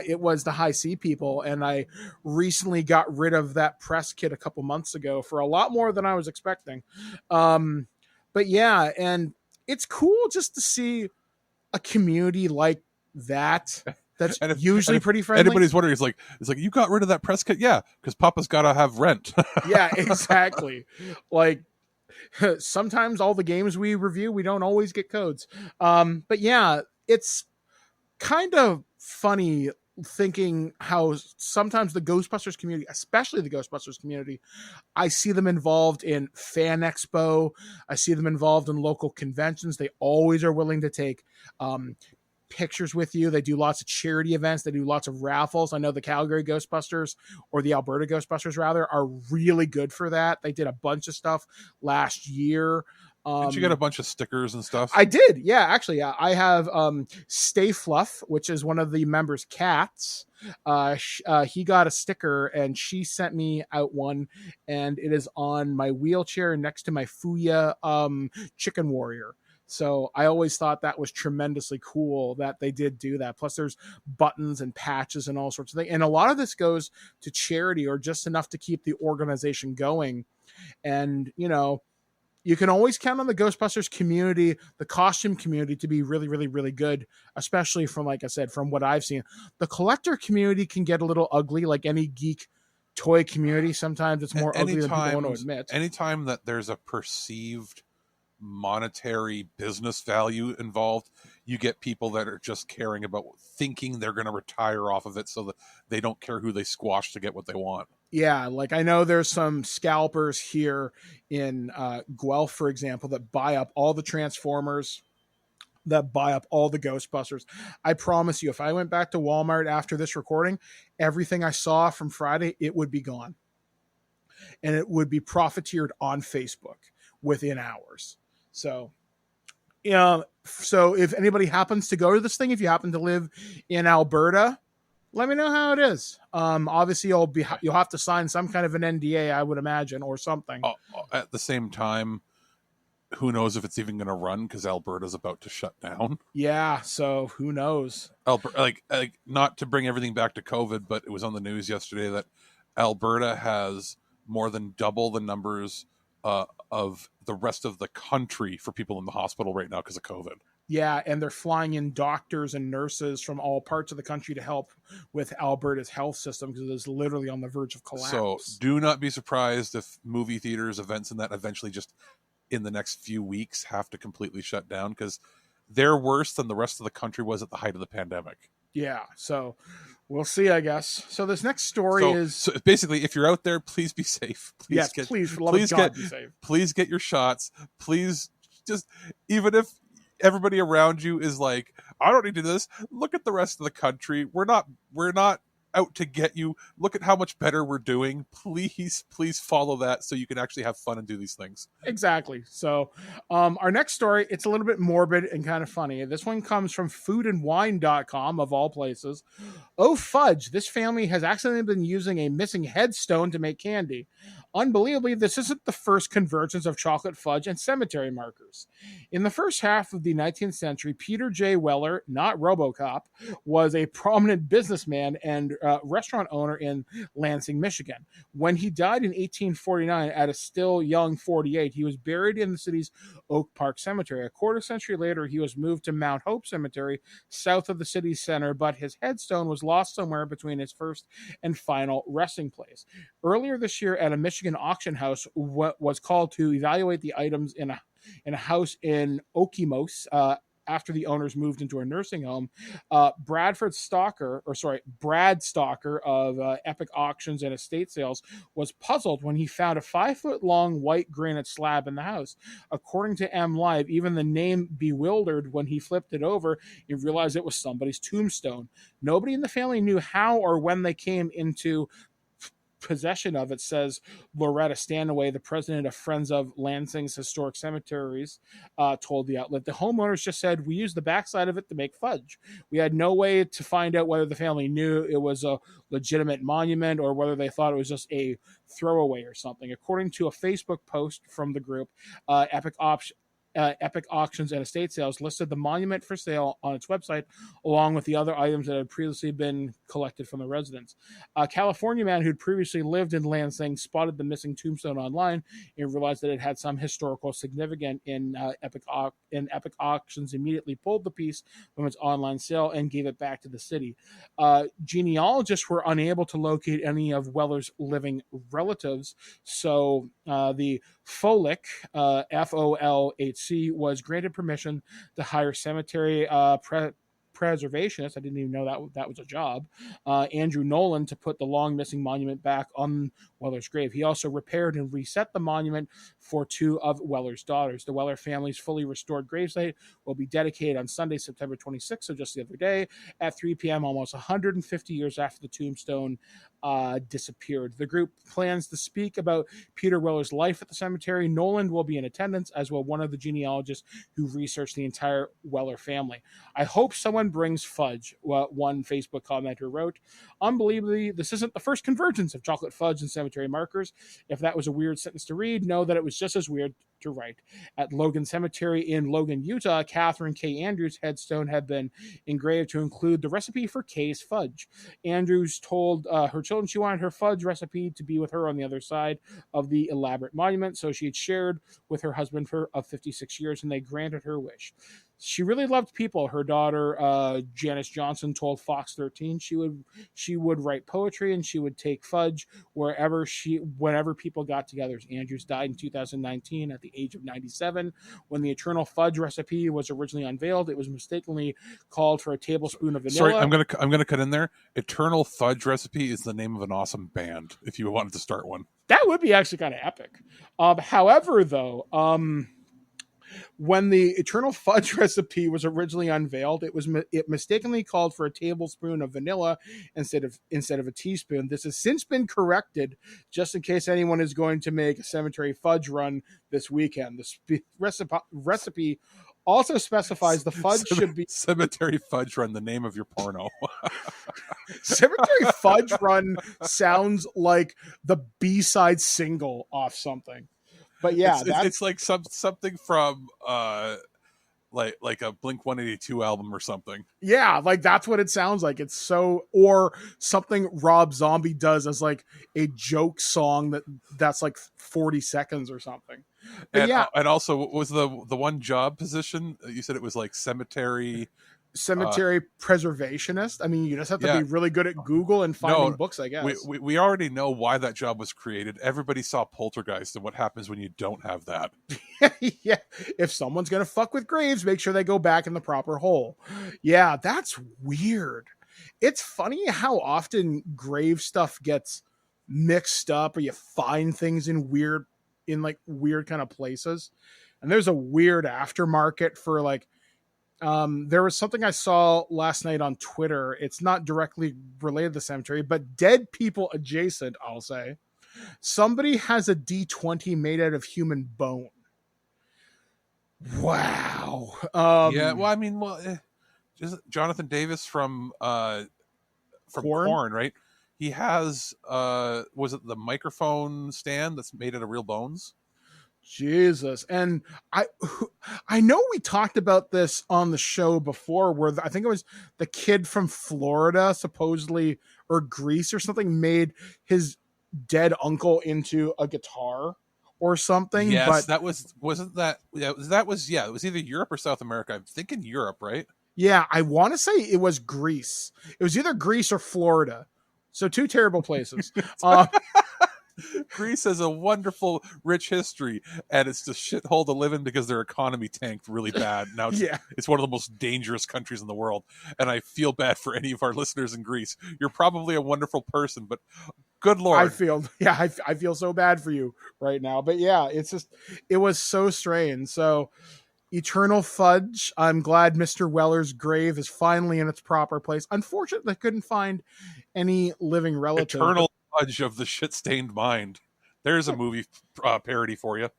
It was the High C people, and I recently got rid of that press kit a couple months ago for a lot more than I was expecting. But yeah, and it's cool just to see a community like that. That's usually pretty friendly. Anybody's wondering, it's like you got rid of that press kit, yeah, because Papa's got to have rent. Yeah, exactly. Like sometimes all the games we review, we don't always get codes. But yeah, it's kind of funny thinking how sometimes the Ghostbusters community, especially the Ghostbusters community, I see them involved in Fan Expo. I see them involved in local conventions. They always are willing to take pictures with you. They do lots of charity events. They do lots of raffles. I know the Calgary Ghostbusters, or the Alberta Ghostbusters rather, are really good for that. They did a bunch of stuff last year. Did you get a bunch of stickers and stuff? I did. Yeah, actually, yeah. I have Stay Fluff, which is one of the members' cats. He got a sticker, and she sent me out one, and it is on my wheelchair next to my Fuya Chicken Warrior. So I always thought that was tremendously cool that they did do that. Plus there's buttons and patches and all sorts of things. And a lot of this goes to charity, or just enough to keep the organization going. And, you know, you can always count on the Ghostbusters community, the costume community, to be really, really, really good, especially from, like I said, from what I've seen. The collector community can get a little ugly, like any geek toy community. Sometimes it's more ugly than people want to admit. Anytime that there's a perceived monetary business value involved, you get people that are just caring about thinking they're going to retire off of it, so that they don't care who they squash to get what they want. Yeah, like I know there's some scalpers here in Guelph, for example, that buy up all the Transformers, that buy up all the Ghostbusters. I promise you, if I went back to Walmart after this recording, everything I saw from Friday, it would be gone. And it would be profiteered on Facebook within hours. So, yeah. So if anybody happens to go to this thing, if you happen to live in Alberta, let me know how it is. Obviously, you'll have to sign some kind of an NDA, I would imagine, or something. At the same time, who knows if it's even going to run, because Alberta's about to shut down. Yeah, so who knows? Like not to bring everything back to COVID, but it was on the news yesterday that Alberta has more than double the numbers of the rest of the country for people in the hospital right now because of COVID. Yeah, and they're flying in doctors and nurses from all parts of the country to help with Alberta's health system, because it is literally on the verge of collapse. So do not be surprised if movie theaters, events, and that eventually just in the next few weeks have to completely shut down, because they're worse than the rest of the country was at the height of the pandemic. Yeah, so we'll see, I guess. So this next story is... So basically, if you're out there, please be safe. Please, for the love of God, be safe. Please get your shots. Please, just, even if everybody around you is like, I don't need to do this, look at the rest of the country. We're not out to get you. Look at how much better we're doing. Please follow that so you can actually have fun and do these things. Exactly. So our next story, it's a little bit morbid and kind of funny. This one comes from foodandwine.com, of all places. Oh, fudge. This family has accidentally been using a missing headstone to make candy. Unbelievably, this isn't the first convergence of chocolate fudge and cemetery markers. In the first half of the 19th century, Peter J. Weller, not RoboCop, was a prominent businessman and restaurant owner in Lansing, Michigan. When he died in 1849 at a still young 48, he was buried in the city's Oak Park Cemetery. A quarter century later, he was moved to Mount Hope Cemetery, south of the city center, but his headstone was lost somewhere between his first and final resting place. Earlier this year, at a Michigan auction house, what was called to evaluate the items in a house in Okemos, after the owners moved into a nursing home, Brad Stalker of Epic Auctions and Estate Sales was puzzled when he found a 5-foot-long white granite slab in the house. According to M Live, even the name bewildered when he flipped it over and realized it was somebody's tombstone. Nobody in the family knew how or when they came into possession of it, says Loretta Stanaway, the president of Friends of Lansing's Historic Cemeteries, told the outlet. The homeowners just said, we used the backside of it to make fudge. We had no way to find out whether the family knew it was a legitimate monument or whether they thought it was just a throwaway or something. According to a Facebook post from the group, Epic Auctions and Estate Sales listed the monument for sale on its website, along with the other items that had previously been collected from the residents. A California man who'd previously lived in Lansing spotted the missing tombstone online and realized that it had some historical significance in Epic Auctions, immediately pulled the piece from its online sale and gave it back to the city. Genealogists were unable to locate any of Weller's living relatives, so the Folic, FOLHC, was granted permission to hire cemetery preservationist, I didn't even know that was a job, Andrew Nolan, to put the long missing monument back on Weller's grave. He also repaired and reset the monument for 2 of Weller's daughters. The Weller family's fully restored gravesite will be dedicated on Sunday, September 26th, so just the other day, at 3 p.m., almost 150 years after the tombstone disappeared. The group plans to speak about Peter Weller's life at the cemetery. Nolan will be in attendance, as will one of the genealogists who researched the entire Weller family. I hope someone brings fudge, one Facebook commenter wrote. Unbelievably, this isn't the first convergence of chocolate fudge and cemetery markers. If that was a weird sentence to read, know that it was just as weird to write. At Logan Cemetery in Logan, Utah, Catherine K. Andrews' headstone had been engraved to include the recipe for Kay's fudge. Andrews told her children she wanted her fudge recipe to be with her on the other side of the elaborate monument, so she had shared with her husband of 56 years, and they granted her wish. She really loved people. Her daughter, Janice Johnson, told Fox 13 she would write poetry and she would take fudge whenever people got together. Andrews died in 2019 at the age of 97. When the Eternal Fudge recipe was originally unveiled, it was mistakenly called for a tablespoon of vanilla. Sorry, I'm gonna cut in there. Eternal Fudge recipe is the name of an awesome band. If you wanted to start one, that would be actually kind of epic. However, though, when the Eternal Fudge recipe was originally unveiled, it mistakenly called for a tablespoon of vanilla instead of a teaspoon. This has since been corrected, just in case anyone is going to make a cemetery fudge run this weekend. The recipe also specifies the fudge should be Cemetery Fudge Run, the name of your porno. Cemetery Fudge Run sounds like the B-side single off something. But yeah, it's like something from like a Blink-182 album or something. Yeah, like that's what it sounds like. It's so, or something Rob Zombie does as like a joke song that's like 40 seconds or something. But and, yeah, and also, what was the one job position? You said it was like cemetery preservationist. I mean, you just have to be really good at Google and finding books, I guess. We already know why that job was created. Everybody saw Poltergeist and what happens when you don't have that. Yeah, if someone's gonna fuck with graves, make sure they go back in the proper hole. Yeah, that's weird. It's funny how often grave stuff gets mixed up, or you find things in weird kind of places. And there's a weird aftermarket for like, there was something I saw last night on Twitter. It's not directly related to the cemetery, but dead people adjacent, I'll say. Somebody has a D20 made out of human bone. Wow. Yeah, well, I mean, just Jonathan Davis from Korn, right? He has, was it the microphone stand that's made out of real bones? Jesus. And I know we talked about this on the show before, where I think it was the kid from Florida supposedly or Greece or something made his dead uncle into a guitar or something. Yes, but that wasn't that. Yeah, it was either Europe or South America. I'm thinking Europe, right? Yeah, I want to say it was Greece. It was either Greece or Florida. So 2 terrible places. Greece has a wonderful, rich history, and it's just shithole to live in because their economy tanked really bad. Now it's one of the most dangerous countries in the world, and I feel bad for any of our listeners in Greece. You're probably a wonderful person, but good Lord. I feel so bad for you right now. But yeah, it was so strange. So Eternal Fudge, I'm glad Mr. Weller's grave is finally in its proper place. Unfortunately, I couldn't find any living relative. Eternal Fudge of the Shit-Stained Mind. There's a movie parody for you.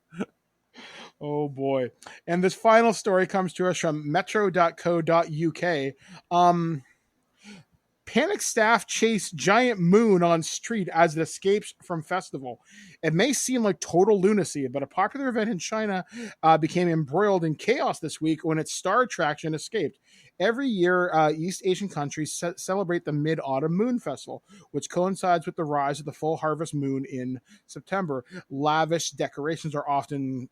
Oh boy. And this final story comes to us from metro.co.uk. Panic staff chase giant moon on street as it escapes from festival. It may seem like total lunacy, but a popular event in China became embroiled in chaos this week when its star attraction escaped. Every year, East Asian countries celebrate the Mid-Autumn Moon Festival, which coincides with the rise of the full harvest moon in September. Lavish decorations are often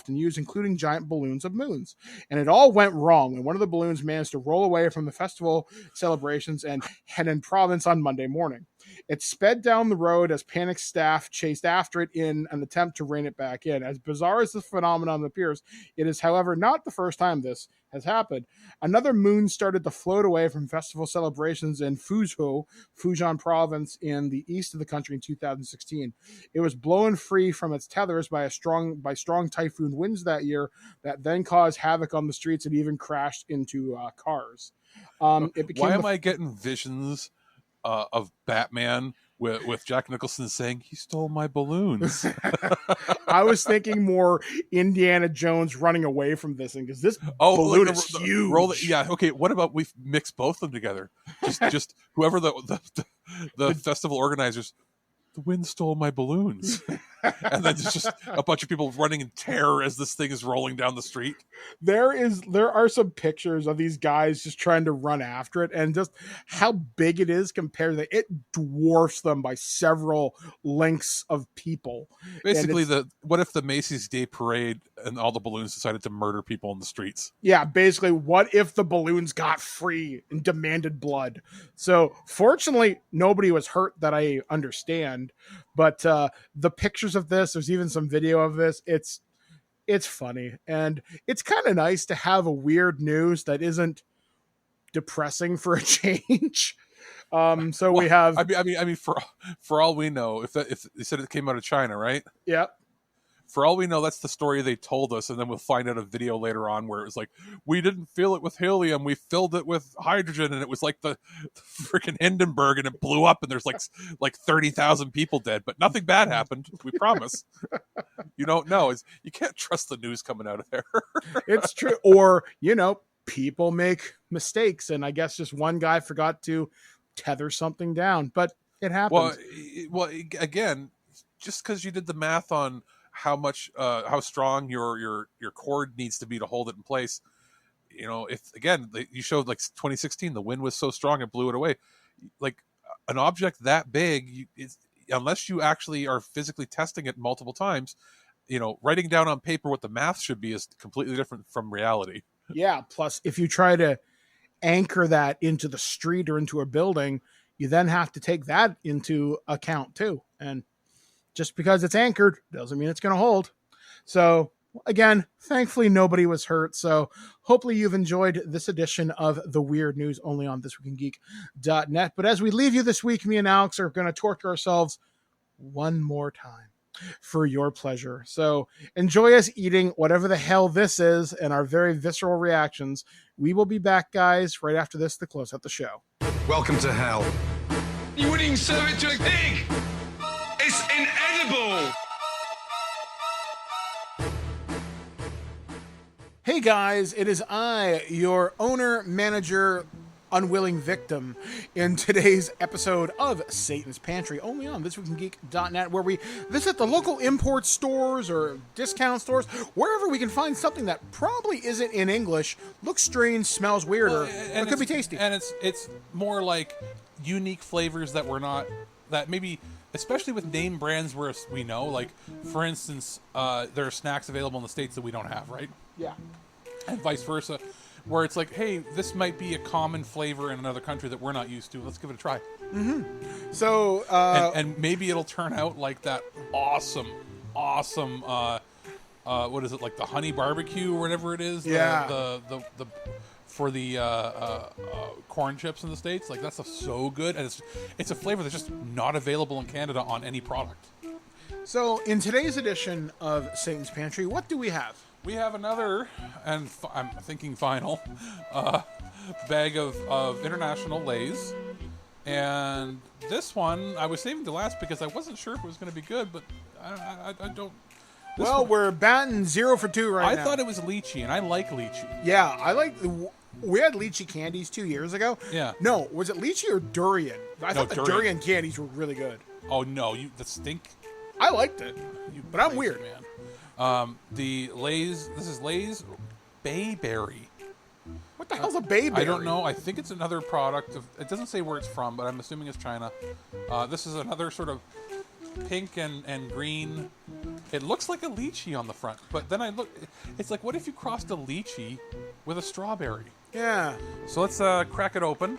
used, including giant balloons of moons. And it all went wrong when one of the balloons managed to roll away from the festival celebrations in Henan province on Monday morning. It sped down the road as panicked staff chased after it in an attempt to rein it back in. As bizarre as this phenomenon appears, it is, however, not the first time this has happened. Another moon started to float away from festival celebrations in Fuzhou, Fujian province in the east of the country in 2016. It was blown free from its tethers by strong typhoon winds that year that then caused havoc on the streets and even crashed into cars. Why am I getting visions of Batman with Jack Nicholson saying he stole my balloons? I was thinking more Indiana Jones running away from this thing because this balloon is huge. Okay. What about we mix both of them together? Just whoever the festival organizers. The wind stole my balloons. And then there's just a bunch of people running in terror as this thing is rolling down the street. There are some pictures of these guys just trying to run after it, and just how big it is compared to it dwarfs them by several lengths of people. Basically, what if the Macy's Day Parade and all the balloons decided to murder people in the streets? Yeah, basically, what if the balloons got free and demanded blood? So, fortunately, nobody was hurt that I understand. But the pictures of this, there's even some video of this. It's funny, and it's kind of nice to have a weird news that isn't depressing for a change. So we have. I mean, for all we know, if they said it came out of China, right? Yeah. For all we know, that's the story they told us, and then we'll find out a video later on where it was like, we didn't fill it with helium, we filled it with hydrogen, and it was like the freaking Hindenburg, and it blew up, and there's like 30,000 people dead, but nothing bad happened. We promise. You don't know. You can't trust the news coming out of there. It's true. Or, people make mistakes, and I guess just one guy forgot to tether something down, but it happens. Well, again, just because you did the math on how strong your cord needs to be to hold it in place. If again you showed like 2016, the wind was so strong it blew it away. Like an object that big, unless you actually are physically testing it multiple times, writing down on paper what the math should be is completely different from reality. Yeah. Plus, if you try to anchor that into the street or into a building, you then have to take that into account too. And just because it's anchored doesn't mean it's going to hold. So again, thankfully nobody was hurt. So hopefully you've enjoyed this edition of the weird news only on ThisWeekInGeek.net. But as we leave you this week, me and Alex are going to torture ourselves one more time for your pleasure. So enjoy us eating whatever the hell this is and our very visceral reactions. We will be back, guys, right after this to close out the show. Welcome to hell. You wouldn't even serve it to a pig. It's inedible! Hey guys, it is I, your owner, manager, unwilling victim, in today's episode of Satan's Pantry, only on ThisWeekInGeek.net, where we visit the local import stores or discount stores, wherever we can find something that probably isn't in English, looks strange, smells weird, or it could be tasty. And it's more like unique flavors that we're not, that maybe, especially with name brands where we know, like, for instance, there are snacks available in the States that we don't have, right? Yeah. And vice versa, where it's like, hey, this might be a common flavor in another country that we're not used to. Let's give it a try. Mm-hmm. So, and maybe it'll turn out like that awesome, what is it, like the honey barbecue or whatever it is? Yeah. The for the corn chips in the States, like that stuff's so good, and it's a flavor that's just not available in Canada on any product. So, in today's edition of Satan's Pantry, what do we have? We have another, and I'm thinking final, bag of international Lay's. And this one, I was saving to last because I wasn't sure if it was going to be good, but I don't... Well, we're batting 0 for 2 right now. I thought it was lychee, and I like lychee. Yeah, I like... We had lychee candies 2 years ago. Yeah. No, was it lychee or durian? I thought the durian candies were really good. Oh, no, the stink... I liked it, but I'm weird. Man. The Lay's... This is Lay's Bayberry. What the hell's a Bayberry? I don't know. I think it's another product. It doesn't say where it's from, but I'm assuming it's China. This is another sort of pink and green. It looks like a lychee on the front, but then I look. It's like, what if you crossed a lychee with a strawberry? Yeah. So let's crack it open.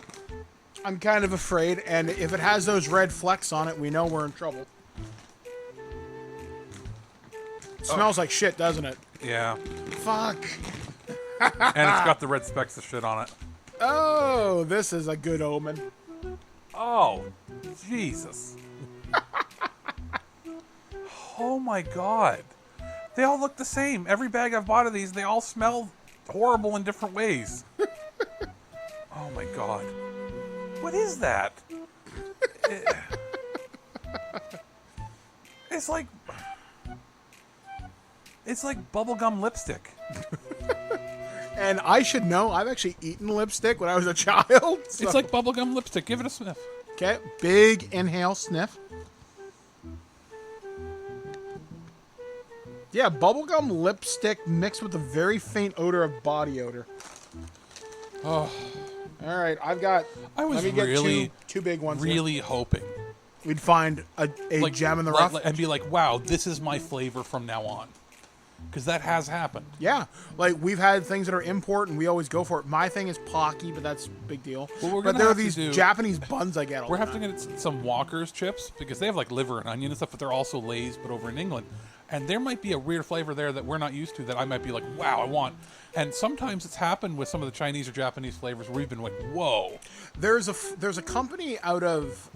I'm kind of afraid, and if it has those red flecks on it, we know we're in trouble. It smells like shit, doesn't it? Yeah. Fuck. And it's got the red specks of shit on it. Oh, this is a good omen. Oh, Jesus. Oh my God. They all look the same. Every bag I've bought of these, they all smell horrible in different ways. Oh my God. What is that? It's like bubblegum lipstick. And I should know, I've actually eaten lipstick when I was a child. So. It's like bubblegum lipstick. Give it a sniff. Okay, big inhale, sniff. Yeah, bubblegum lipstick mixed with a very faint odor of body odor. Oh. All right, I've got... I was let me get really, two big ones really here. hoping we'd find a gem in the rough. And be like, wow, this is my flavor from now on. Because that has happened. Yeah. Like, we've had things that are import, and we always go for it. My thing is Pocky, but that's a big deal. Well, but there are these Japanese buns I get all We're the having to get some Walker's chips, because they have, like, liver and onion and stuff, but they're also Lay's, but over in England. And there might be a weird flavor there that we're not used to that I might be like, wow, I want. And sometimes it's happened with some of the Chinese or Japanese flavors where we've been like, whoa. There's a company out of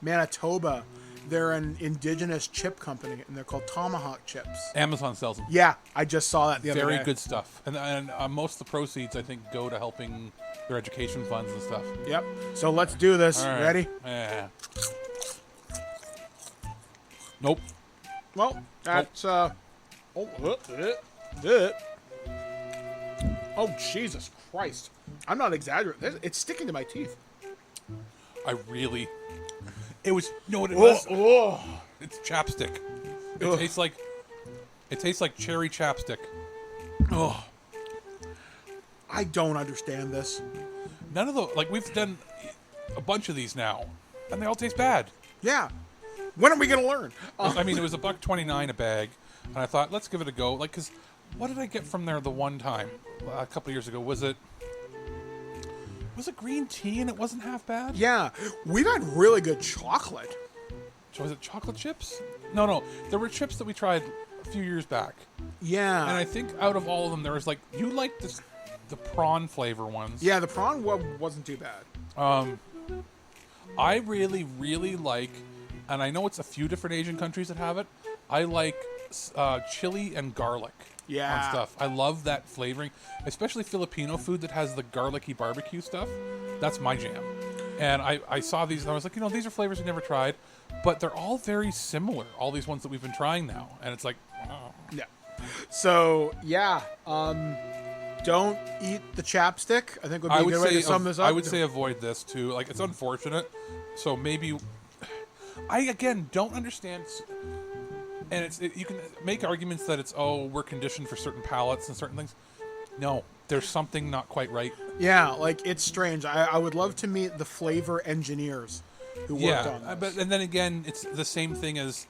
Manitoba. They're an indigenous chip company, and they're called Tomahawk Chips. Amazon sells them. Yeah, I just saw that the other day. Very good stuff. And most of the proceeds, I think, go to helping their education funds and stuff. Yep. So let's do this. All right. Ready? Yeah. Nope. Well, that's oh, Jesus Christ! I'm not exaggerating. It's sticking to my teeth. It was what it was. Oh. It's chapstick. It tastes like cherry chapstick. Oh, I don't understand this. None of the we've done a bunch of these now, and they all taste bad. Yeah. When are we gonna learn? I mean, it was $1.29 a bag, and I thought, let's give it a go. Because what did I get from there the one time a couple of years ago? Was it green tea and it wasn't half bad? Yeah, we've had really good chocolate. So was it chocolate chips? No. There were chips that we tried a few years back. Yeah. And I think out of all of them, there was you like the prawn flavor ones. Yeah, the prawn wasn't too bad. I really, really like, and I know it's a few different Asian countries that have it, I like chili and garlic. Yeah. On stuff. I love that flavoring, especially Filipino food that has the garlicky barbecue stuff. That's my jam. And I saw these and I was like, these are flavors we never tried, but they're all very similar. All these ones that we've been trying now, and it's like, wow. Yeah. So yeah, don't eat the chapstick. I think would be a good way to sum this up. I would say avoid this too. It's unfortunate. So maybe I again don't understand. And you can make arguments that we're conditioned for certain palates and certain things. No, there's something not quite right. Yeah, like it's strange. I would love to meet the flavor engineers who worked on this. But and then again, it's the same thing as,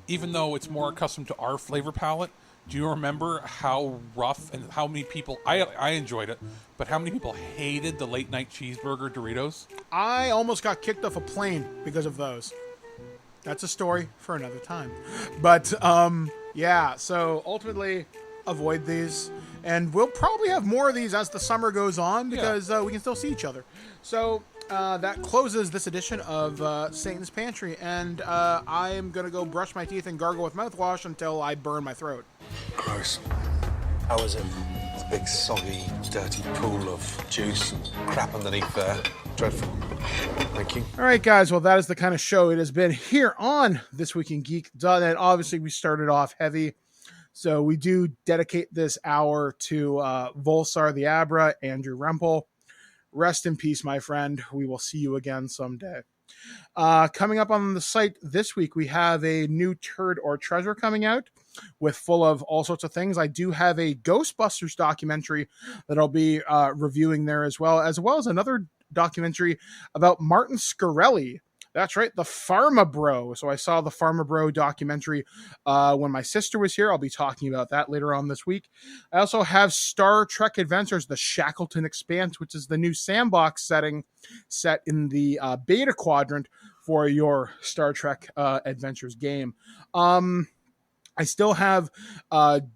even though it's more accustomed to our flavor palette. Do you remember how rough and how many people, I enjoyed it, but how many people hated the late night cheeseburger Doritos? I almost got kicked off a plane because of those. That's a story for another time. But yeah, so ultimately avoid these, and we'll probably have more of these as the summer goes on because we can still see each other. So that closes this edition of Satan's Pantry, and I am going to go brush my teeth and gargle with mouthwash until I burn my throat. Gross. How was it? It's a big, soggy, dirty pool of juice and crap underneath there. Dreadful. Thank you. All right, guys. Well, that is the kind of show it has been here on ThisWeekInGeek.net. Obviously, we started off heavy, so we do dedicate this hour to Volsar the Abra, Andrew Rempel. Rest in peace, my friend. We will see you again someday. Coming up on the site this week, we have a new Turd or Treasure coming out with full of all sorts of things. I do have a Ghostbusters documentary that I'll be reviewing there as well as another documentary about Martin Scarelli. That's right, the Pharma Bro. So I saw the Pharma Bro documentary when my sister was here. I'll be talking about that later on this week. I also have Star Trek Adventures, the Shackleton Expanse, which is the new sandbox setting set in the beta quadrant for your Star Trek Adventures game. I still have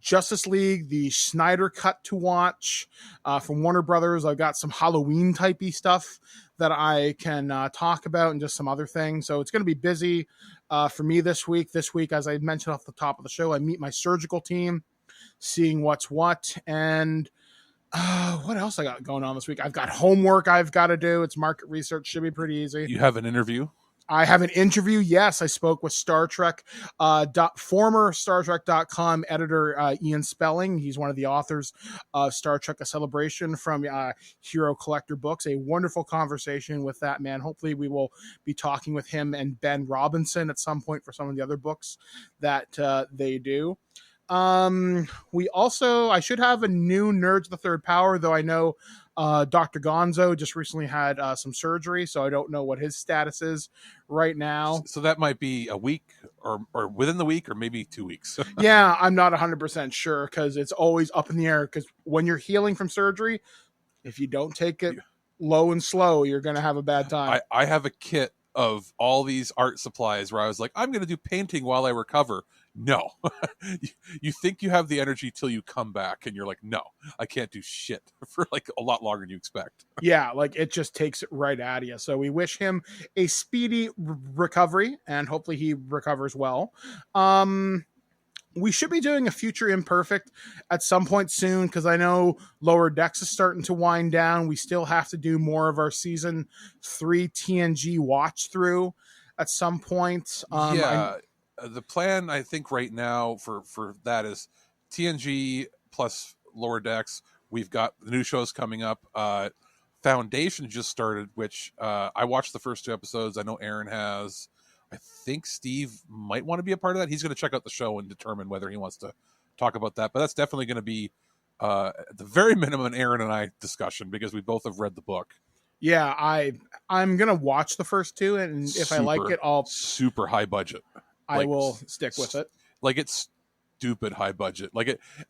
Justice League, the Snyder Cut to watch from Warner Brothers. I've got some Halloween-typey stuff that I can talk about and just some other things. So it's going to be busy for me this week. This week, as I mentioned off the top of the show, I meet my surgical team, seeing what's what. And what else I got going on this week? I've got homework I've got to do. It's market research. Should be pretty easy. You have an interview? I have an interview. Yes, I spoke with Star Trek, former StarTrek.com editor Ian Spelling. He's one of the authors of Star Trek: A Celebration from Hero Collector Books. A wonderful conversation with that man. Hopefully we will be talking with him and Ben Robinson at some point for some of the other books that they do. I should have a new Nerds of the Third Power, though I know Dr. Gonzo just recently had some surgery, so I don't know what his status is right now. So that might be a week or within the week or maybe 2 weeks. Yeah, I'm not 100% sure because it's always up in the air because when you're healing from surgery, if you don't take it low and slow, you're going to have a bad time. I have a kit of all these art supplies where I was like, I'm going to do painting while I recover. No, you think you have the energy till you come back and you're like, no, I can't do shit for like a lot longer than you expect. Yeah, like it just takes it right out of you. So we wish him a speedy recovery and hopefully he recovers well. We should be doing a Future Imperfect at some point soon because I know Lower Decks is starting to wind down. We still have to do more of our season 3 TNG watch through at some point. The plan, I think, right now for that is TNG plus Lower Decks. We've got the new shows coming up. Foundation just started, which I watched the first 2 episodes. I know Aaron has. I think Steve might want to be a part of that. He's going to check out the show and determine whether he wants to talk about that. But that's definitely going to be, at the very minimum, an Aaron and I discussion because we both have read the book. Yeah, I'm going to watch the first 2, and if I like it, I'll... Super high budget. I will stick with it. Like, it's stupid high budget.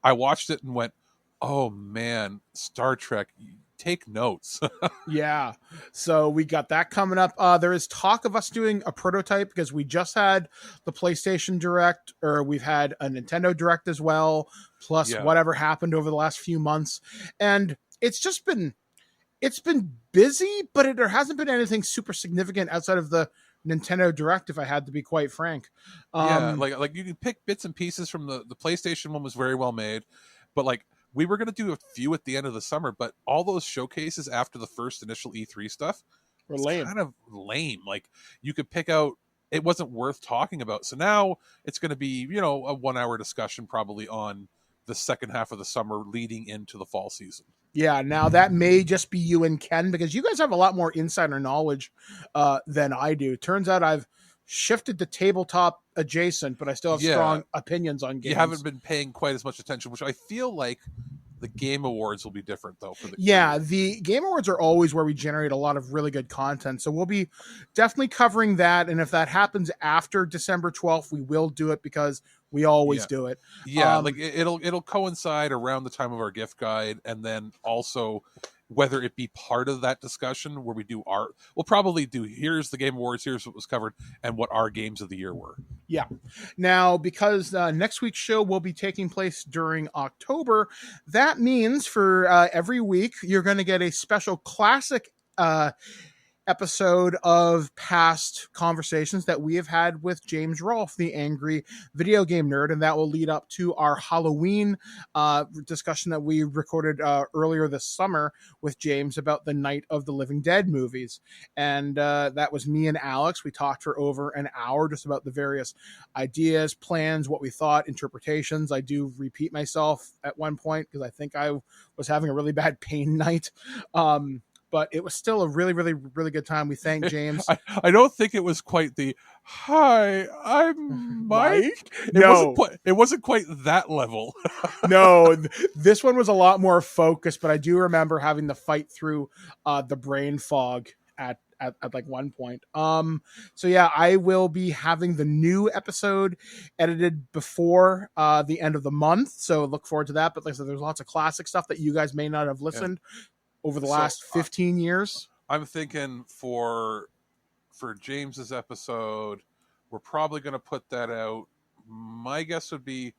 I watched it and went, oh, man, Star Trek... Take notes. Yeah. So we got that coming up. There is talk of us doing a prototype because we just had the PlayStation Direct, or we've had a Nintendo Direct as well, plus whatever happened over the last few months. And it's been busy, but there hasn't been anything super significant outside of the Nintendo Direct, if I had to be quite frank. Like you can pick bits and pieces from the PlayStation one was very well made, but like, we were going to do a few at the end of the summer, but all those showcases after the first initial E3 stuff were lame. Kind of lame. Like, you could pick out, it wasn't worth talking about. So now it's going to be, a 1-hour discussion probably on the second half of the summer leading into the fall season. Yeah, now that may just be you and Ken because you guys have a lot more insider knowledge than I do. Turns out I've shifted to tabletop adjacent, but I still have strong opinions on games. You haven't been paying quite as much attention, which I feel like The Game Awards will be different, though. The Game Awards are always where we generate a lot of really good content. So we'll be definitely covering that. And if that happens after December 12th, we will do it because we always do it. Yeah, it'll coincide around the time of our gift guide, and then also whether it be part of that discussion where we'll probably do, here's the Game Awards, here's what was covered, and what our games of the year were. Yeah. Now, because next week's show will be taking place during October, that means for every week, you're going to get a special classic episode of past conversations that we have had with James Rolfe, the angry video game nerd, and that will lead up to our Halloween discussion that we recorded earlier this summer with James about the Night of the Living Dead movies. And that was me and Alex. We talked for over an hour just about the various ideas, plans, what we thought, interpretations. I do repeat myself at one point because I think I was having a really bad pain night. But it was still a really, really, really good time. We thank James. I don't think it was quite the, hi, I'm Mike. It wasn't quite that level. No, this one was a lot more focused, but I do remember having to fight through the brain fog at like one point. So yeah, I will be having the new episode edited before the end of the month. So look forward to that. But like I said, there's lots of classic stuff that you guys may not have listened over the last 15 years. I'm thinking for James's episode, we're probably going to put that out. My guess would be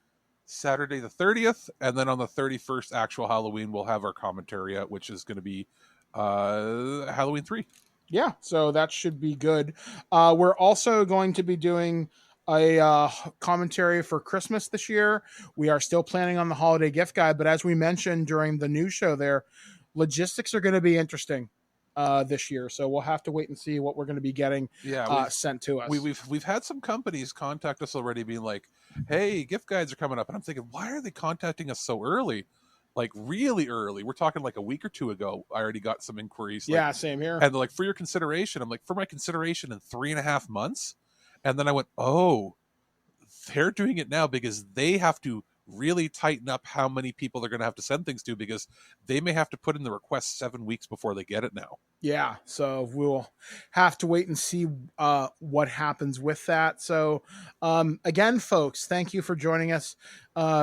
Saturday the 30th, and then on the 31st, actual Halloween, we'll have our commentary out, which is going to be Halloween 3. Yeah, so that should be good. We're also going to be doing a commentary for Christmas this year. We are still planning on the holiday gift guide, but as we mentioned during the news show there, logistics are going to be interesting this year, so we'll have to wait and see what we're going to be getting sent to us. We've had some companies contact us already, being like, "Hey, gift guides are coming up," and I'm thinking, why are they contacting us so early? Like really early. We're talking like a week or two ago. I already got some inquiries. Yeah, same here. And they're like, for your consideration. I'm like, for my consideration in 3.5 months, and then I went, oh, they're doing it now because they have to really tighten up how many people they're going to have to send things to, because they may have to put in the request 7 weeks before they get it now. Yeah, so we'll have to wait and see what happens with that. So again, folks, thank you for joining us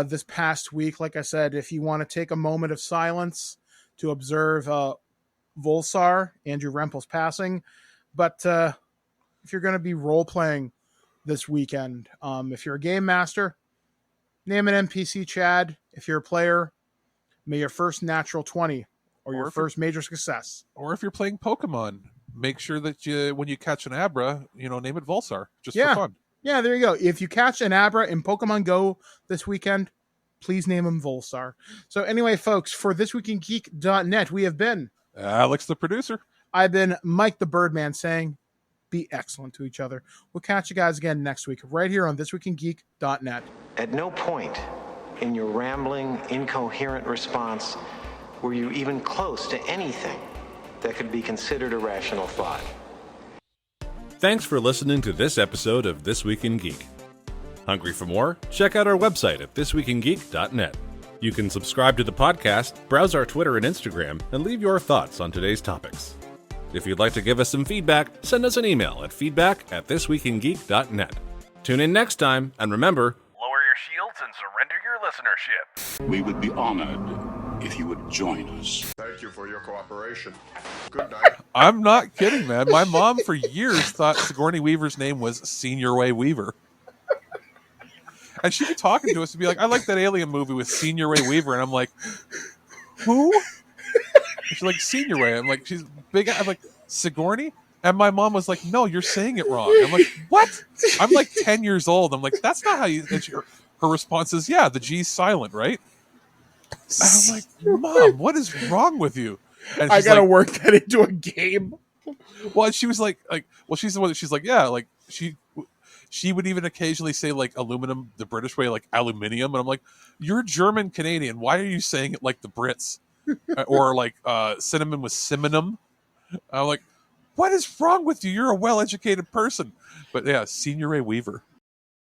this past week. Like I said, if you want to take a moment of silence to observe Volsar, Andrew Rempel's passing, but if you're going to be role-playing this weekend, if you're a game master, name an NPC, Chad. If you're a player, may your first natural 20 or your first major success. Or if you're playing Pokemon, make sure that when you catch an Abra, name it Volsar, just for fun. Yeah, there you go. If you catch an Abra in Pokemon Go this weekend, please name him Volsar. So anyway, folks, for ThisWeekInGeek.net, we have been Alex, the producer. I've been Mike the Birdman, saying be excellent to each other. We'll catch you guys again next week, right here on ThisWeekInGeek.net. At no point in your rambling, incoherent response were you even close to anything that could be considered a rational thought. Thanks for listening to this episode of This Week in Geek. Hungry for more? Check out our website at thisweekingeek.net. You can subscribe to the podcast, browse our Twitter and Instagram, and leave your thoughts on today's topics. If you'd like to give us some feedback, send us an email at feedback@thisweekingeek.net. Tune in next time, and remember, lower your shields and surrender your listenership. We would be honored if you would join us. Thank you for your cooperation. Good night. I'm not kidding, man. My mom for years thought Sigourney Weaver's name was Senior Way Weaver. And she'd be talking to us and be like, I like that Alien movie with Senior Way Weaver. And I'm like, who? She's like, Senior Way. I'm like, she's big. I'm like, Sigourney? And my mom was like, no, you're saying it wrong. I'm like, what? I'm like 10 years old. I'm like, that's not how you... Her response is, yeah, the G's silent, right? And I'm like, Mom, what is wrong with you? And I gotta work that into a game. Well, she was like, well, she's the one that she's like, yeah, like she would even occasionally say like aluminum the British way, like aluminium, and I'm like, you're German Canadian. Why are you saying it like the Brits? Or like cinnamon with cinnamon. I'm like, what is wrong with you? You're a well-educated person. But yeah, Senior Ray Weaver.